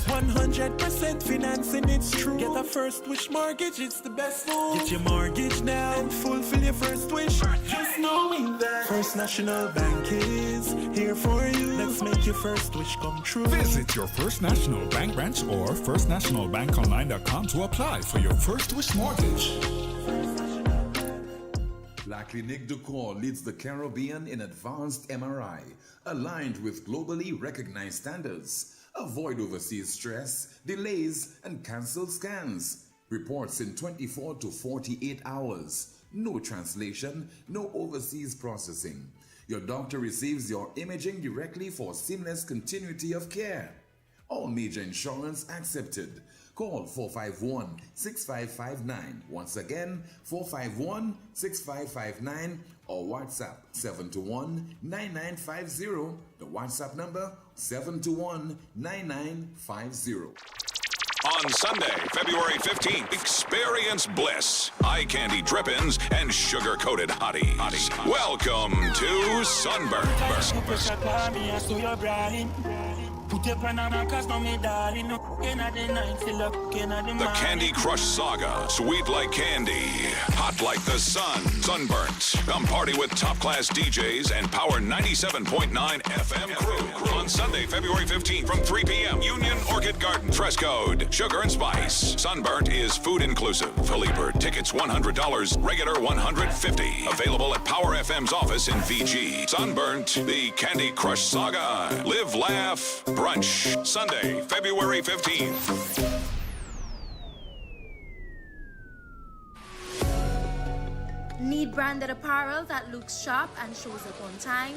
100% financing, it's true. Get a first wish mortgage, it's the best move. Get your mortgage now and fulfill your first wish. Just knowing that First National Bank is here for you. Let's make your first wish come true. Visit your First National Bank branch or firstnationalbankonline.com to apply for your first wish mortgage. La Clinique du Corps leads the Caribbean in advanced MRI, aligned with globally recognized standards. Avoid overseas stress, delays, and cancelled scans. Reports in 24 to 48 hours. No translation, no overseas processing. Your doctor receives your imaging directly for seamless continuity of care. All major insurance accepted. Call 451-6559. Once again, 451-6559 or WhatsApp 721-9950. The WhatsApp number 721-9950. On Sunday, February 15th, experience bliss, eye candy drippings, and sugar-coated hotties. Welcome to Sunburn. The Candy Crush Saga. Sweet like candy, hot like the sun. Sunburnt. Come party with top-class DJs and Power 97.9 FM crew. On Sunday, February 15th from 3 p.m. Union Orchid Garden. Dress code, sugar and spice. Sunburnt is food inclusive. Early bird tickets $100, regular $150. Available at Power FM's office in VG. Sunburnt, the Candy Crush Saga. Live, laugh, brunch. Sunday, February 15th. Need branded apparel that looks sharp and shows up on time?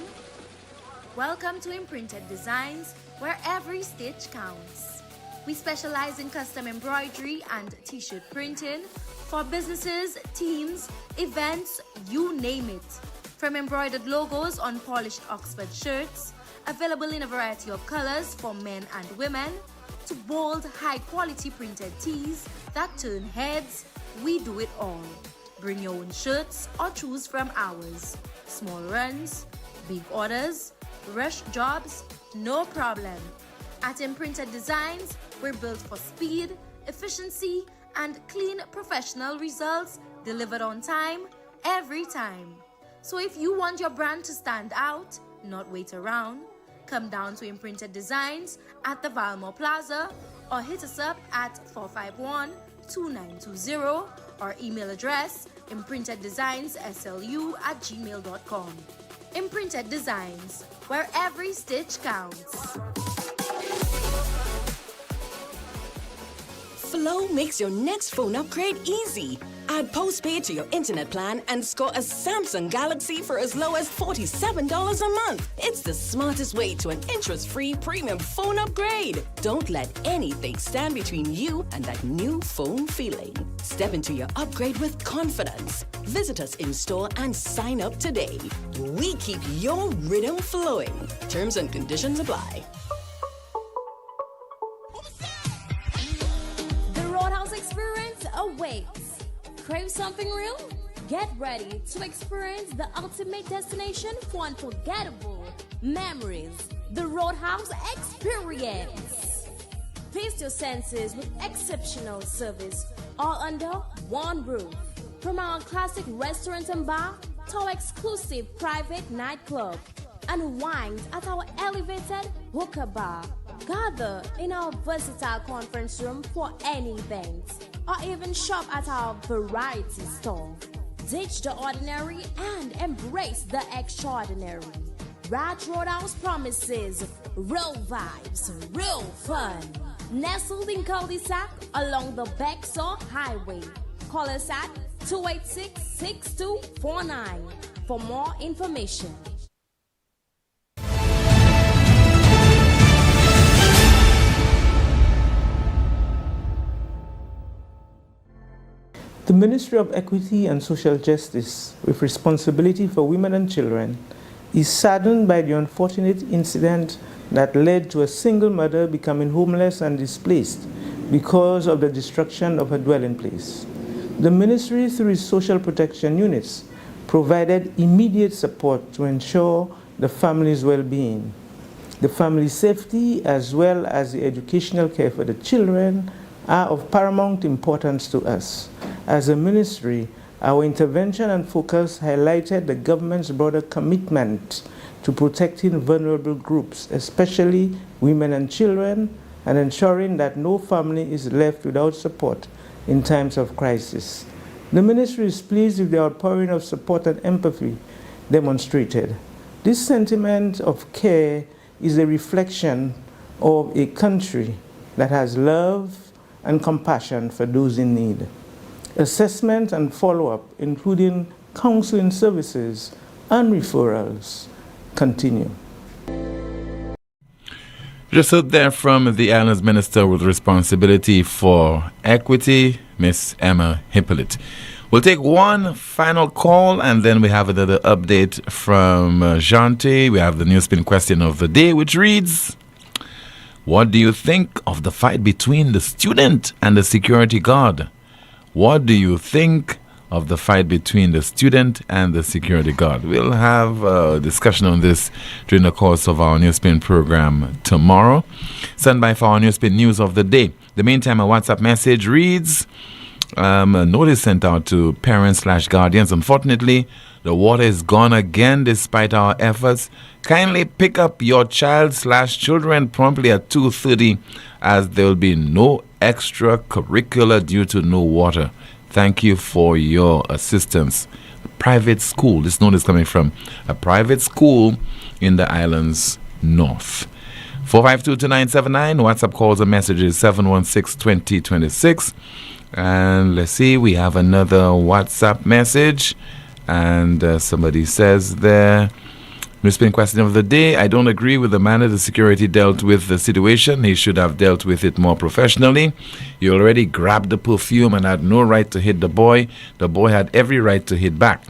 Welcome to Imprinted Designs, where every stitch counts. We specialize in custom embroidery and t-shirt printing for businesses, teams, events, you name it. From embroidered logos on polished Oxford shirts, available in a variety of colors for men and women, to bold, high-quality printed tees that turn heads, we do it all. Bring your own shirts or choose from ours. Small runs, big orders, rush jobs, no problem. At Imprinted Designs, we're built for speed, efficiency, and clean professional results delivered on time, every time. So if you want your brand to stand out, not wait around, come down to Imprinted Designs at the Valmore Plaza or hit us up at 451-2920 or email address imprinteddesignsSLU@gmail.com. Imprinted Designs, where every stitch counts. Flow makes your next phone upgrade easy. Add postpaid to your internet plan and score a Samsung Galaxy for as low as $47 a month. It's the smartest way to an interest-free premium phone upgrade. Don't let anything stand between you and that new phone feeling. Step into your upgrade with confidence. Visit us in store and sign up today. We keep your rhythm flowing. Terms and conditions apply. The Roadhouse experience awaits. Crave something real? Get ready to experience the ultimate destination for unforgettable memories. The Roadhouse experience. Feast your senses with exceptional service, all under one roof. From our classic restaurant and bar to our exclusive private nightclub, unwind at our elevated hookah bar. Gather in our versatile conference room for any event, or even shop at our variety store. Ditch the ordinary and embrace the extraordinary. Raj Roadhouse promises real vibes, real fun. Nestled in cul-de-sac along the Bexar Highway. Call us at 286-6249 for more information. The Ministry of Equity and Social Justice, with responsibility for women and children, is saddened by the unfortunate incident that led to a single mother becoming homeless and displaced because of the destruction of her dwelling place. The ministry, through its social protection units, provided immediate support to ensure the family's well-being. The family's safety, as well as the educational care for the children, are of paramount importance to us. As a ministry, our intervention and focus highlighted the government's broader commitment to protecting vulnerable groups, especially women and children, and ensuring that no family is left without support in times of crisis. The ministry is pleased with the outpouring of support and empathy demonstrated. This sentiment of care is a reflection of a country that has love and compassion for those in need. Assessment and follow-up, including counseling services and referrals, continue. Just heard there from the Islands Minister with responsibility for equity, Miss Emma Hippolyte. We'll take one final call, and then we have another update from Jante. We have the NewsSpin question of the day, which reads, what do you think of the fight between the student and the security guard? What do you think of the fight between the student and the security guard? We'll have a discussion on this during the course of our NewsSpin program tomorrow. Stand by for our NewsSpin news of the day. The meantime, a WhatsApp message reads, a notice sent out to parents/guardians. Unfortunately, the water is gone again despite our efforts. Kindly pick up your child/children promptly at 2:30, as there will be no extracurricular due to no water. Thank you for your assistance. A private school. This note is coming from a private school in the islands north. 4522979. WhatsApp calls and messages 716-2026. And let's see, we have another WhatsApp message. And somebody says there, NewsSpin question of the day, I don't agree with the manner the security dealt with the situation. He should have dealt with it more professionally. He already grabbed the perfume and had no right to hit the boy. The boy had every right to hit back.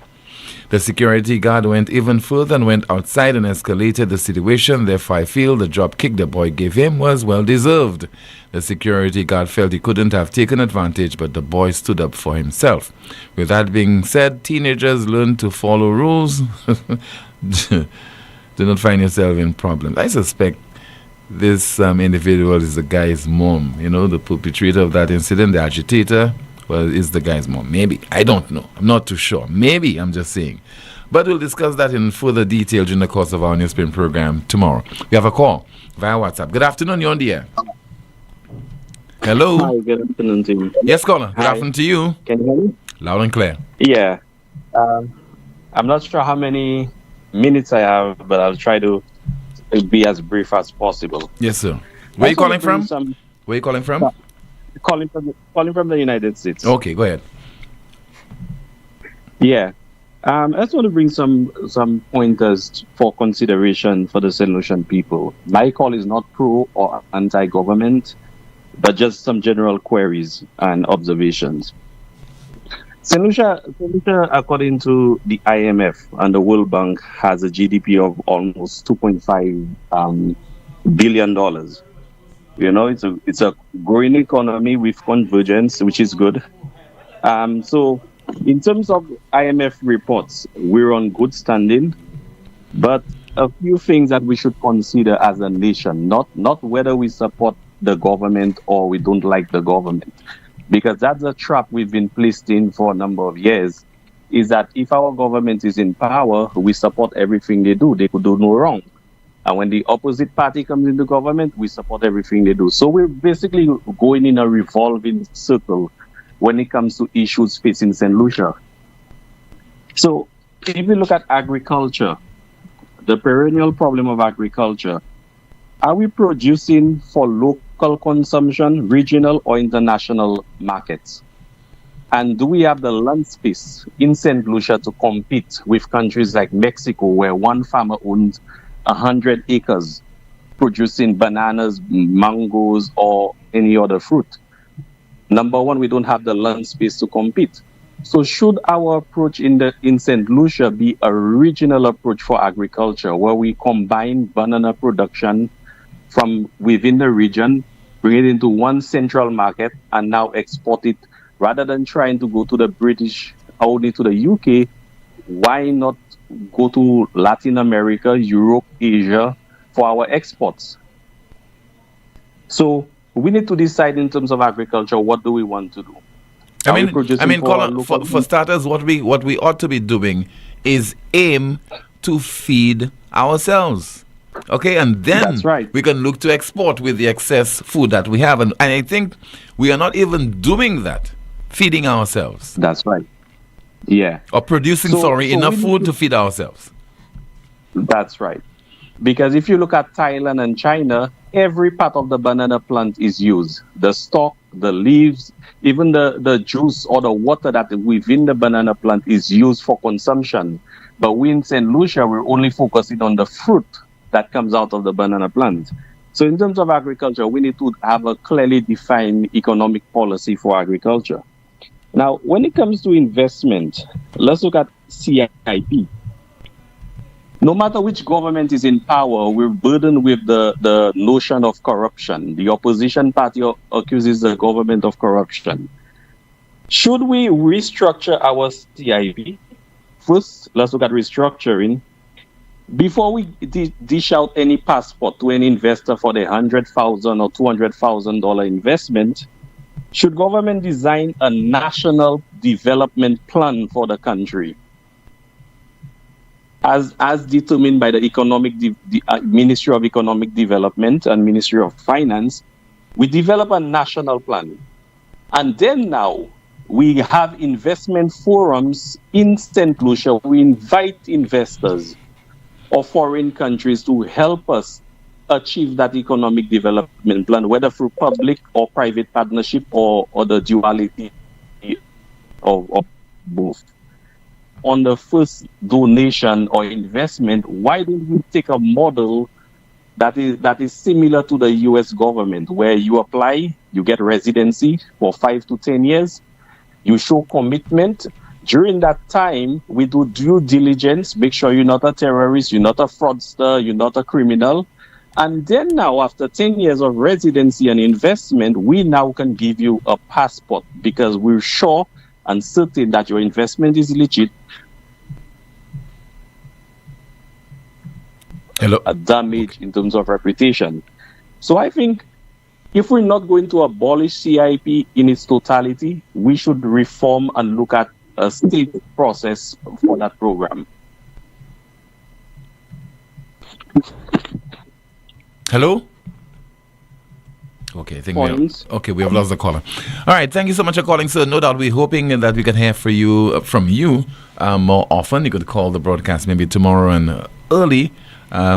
The security guard went even further and went outside and escalated the situation. Therefore, I feel the drop kick the boy gave him was well deserved. The security guard felt he couldn't have taken advantage, but the boy stood up for himself. With that being said, teenagers learn to follow rules. Do not find yourself in problems. I suspect this individual is the guy's mom. You know, the perpetrator of that incident, the agitator, well, is the guy's mom. Maybe. I don't know. I'm not too sure. Maybe. I'm just saying. But we'll discuss that in further detail during the course of our NewsSpin program tomorrow. We have a call via WhatsApp. Good afternoon. You're on the air. Hello. Hi, good afternoon to you. Yes, caller. Good afternoon to you. Can you hear me? Loud and clear. Yeah. I'm not sure how many minutes I have, but I'll try to be as brief as possible. Yes, sir. Where are you calling from? Where are you calling from? Calling from the United States. Okay, go ahead. Yeah. I just want to bring some pointers for consideration for the St. Lucian people. My call is not pro or anti-government, but just some general queries and observations. St. Lucia, according to the IMF and the World Bank, has a GDP of almost $2.5 billion. You know, it's a growing economy with convergence, which is good. So in terms of IMF reports, we're on good standing, but a few things that we should consider as a nation, not whether we support the government or we don't like the government, because that's a trap we've been placed in for a number of years, is that if our government is in power, we support everything they do. They could do no wrong. And when the opposite party comes into government, we support everything they do. So we're basically going in a revolving circle when it comes to issues facing St. Lucia. So if we look at agriculture, the perennial problem of agriculture, are we producing for local consumption, regional or international markets? And do we have the land space in St. Lucia to compete with countries like Mexico, where one farmer owns 100 acres producing bananas, mangoes, or any other fruit? Number one, we don't have the land space to compete. So should our approach in St. Lucia be a regional approach for agriculture, where we combine banana production from within the region, bring it into one central market, and now export it, rather than trying to go to the British, only to the UK? Why not go to Latin America, Europe, Asia for our exports? So we need to decide in terms of agriculture, what do we want to do? Colin, for starters, what we ought to be doing is aim to feed ourselves. Okay, and then That's right. we can look to export with the excess food that we have. And I think we are not even doing that, feeding ourselves. That's right. Yeah. Or producing, enough food to feed ourselves. That's right. Because if you look at Thailand and China, every part of the banana plant is used. The stalk, the leaves, even the juice or the water that within the banana plant is used for consumption. But we in St. Lucia, we're only focusing on the fruit that comes out of the banana plant. So in terms of agriculture, we need to have a clearly defined economic policy for agriculture. Now, when it comes to investment, let's look at CIP. No matter which government is in power, we're burdened with the notion of corruption. The opposition party accuses the government of corruption. Should we restructure our CIP? First, let's look at restructuring. Before we dish out any passport to any investor for the $100,000 or $200,000 investment, should government design a national development plan for the country, as determined by the Ministry of Economic Development and Ministry of Finance? We develop a national plan. And then now we have investment forums in St. Lucia. We invite investors of foreign countries to help us achieve that economic development plan, whether through public or private partnership or the duality of both. On the first donation or investment, why don't we take a model that is similar to the US government, where you apply, you get residency for 5 to 10 years, you show commitment. During that time, we do due diligence, make sure you're not a terrorist, you're not a fraudster, you're not a criminal. And then now, after 10 years of residency and investment, we now can give you a passport, because we're sure and certain that your investment is legit. A damage in terms of reputation. So I think if we're not going to abolish CIP in its totality, we should reform and look at a state process for that program. Hello? Okay, I think we have lost the caller. All right, thank you so much for calling, sir. No doubt we're hoping that we can hear from you more often. You could call the broadcast maybe tomorrow and early,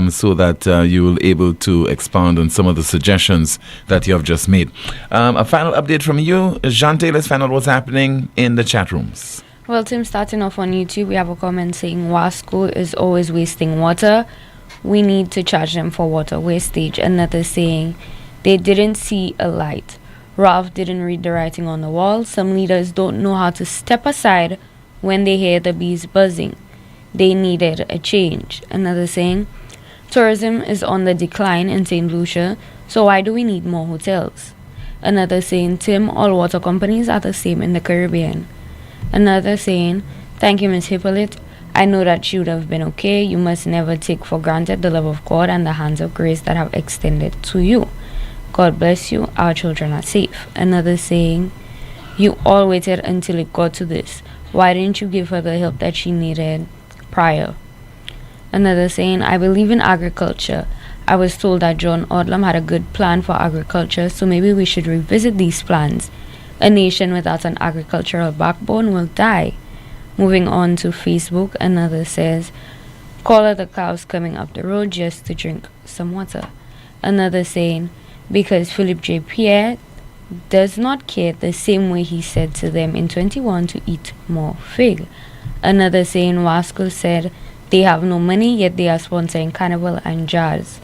so that you will able to expound on some of the suggestions that you have just made. A final update from you, Jante. Let's find out what's happening in the chat rooms. Well, Tim, starting off on YouTube, we have a comment saying Wasco is always wasting water. We need to charge them for water wastage. Another saying they didn't see a light. Ralph didn't read the writing on the wall. Some leaders don't know how to step aside when they hear the bees buzzing. They needed a change. Another saying, tourism is on the decline in St. Lucia, so why do we need more hotels? Another saying, Tim, all water companies are the same in the Caribbean. Another saying, thank you, Miss Hippolyte. I know that she would have been okay. You must never take for granted the love of God and the hands of grace that have extended to you. God bless you. Our children are safe. Another saying, you all waited until it got to this. Why didn't you give her the help that she needed prior? Another saying, I believe in agriculture. I was told that John Odlum had a good plan for agriculture, so maybe we should revisit these plans. A nation without an agricultural backbone will die. Moving on to Facebook, another says, call her the cows coming up the road just to drink some water. Another saying, because Philip J. Pierre does not care the same way he said to them in 21 to eat more fig. Another saying, Wasco said, they have no money, yet they are sponsoring carnival and jazz.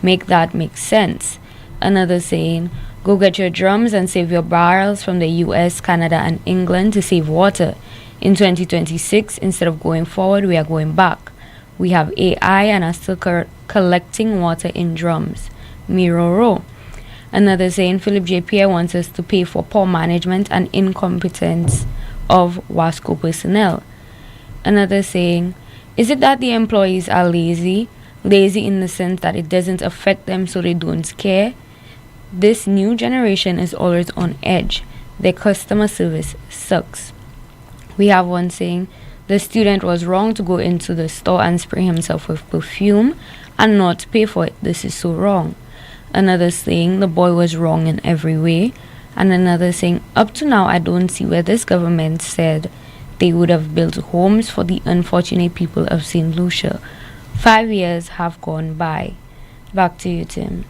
Make that make sense. Another saying, go get your drums and save your barrels from the US, Canada, and England to save water. In 2026, instead of going forward, we are going back. We have AI and are still collecting water in drums. Miroro. Another saying, Philip J. Pierre wants us to pay for poor management and incompetence of WASCO personnel. Another saying, is it that the employees are lazy? Lazy in the sense that it doesn't affect them, so they don't care? This new generation is always on edge. Their customer service sucks. We have one saying, the student was wrong to go into the store and spray himself with perfume and not pay for it. This is so wrong. Another saying, the boy was wrong in every way. And another saying, up to now, I don't see where this government said they would have built homes for the unfortunate people of St. Lucia. 5 years have gone by. Back to you, Tim.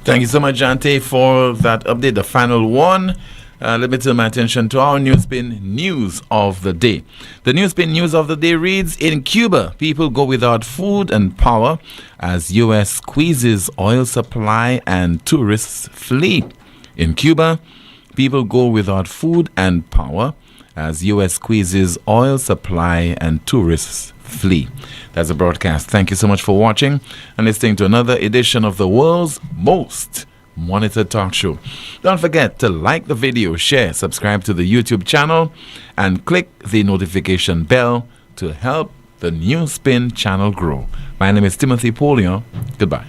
Thank you so much, Jante, for that update, the final one. Let me turn my attention to our NewsSpin news of the day. The NewsSpin news of the day reads, in Cuba, people go without food and power as U.S. squeezes oil supply and tourists flee. In Cuba, people go without food and power as U.S. squeezes oil supply and tourists flee. That's a broadcast. Thank you so much for watching and listening to another edition of the world's most monitored talk show. Don't forget to like the video, share, subscribe to the YouTube channel, and click the notification bell to help the NewsSpin channel grow. My name is Timothy Poleon. Goodbye.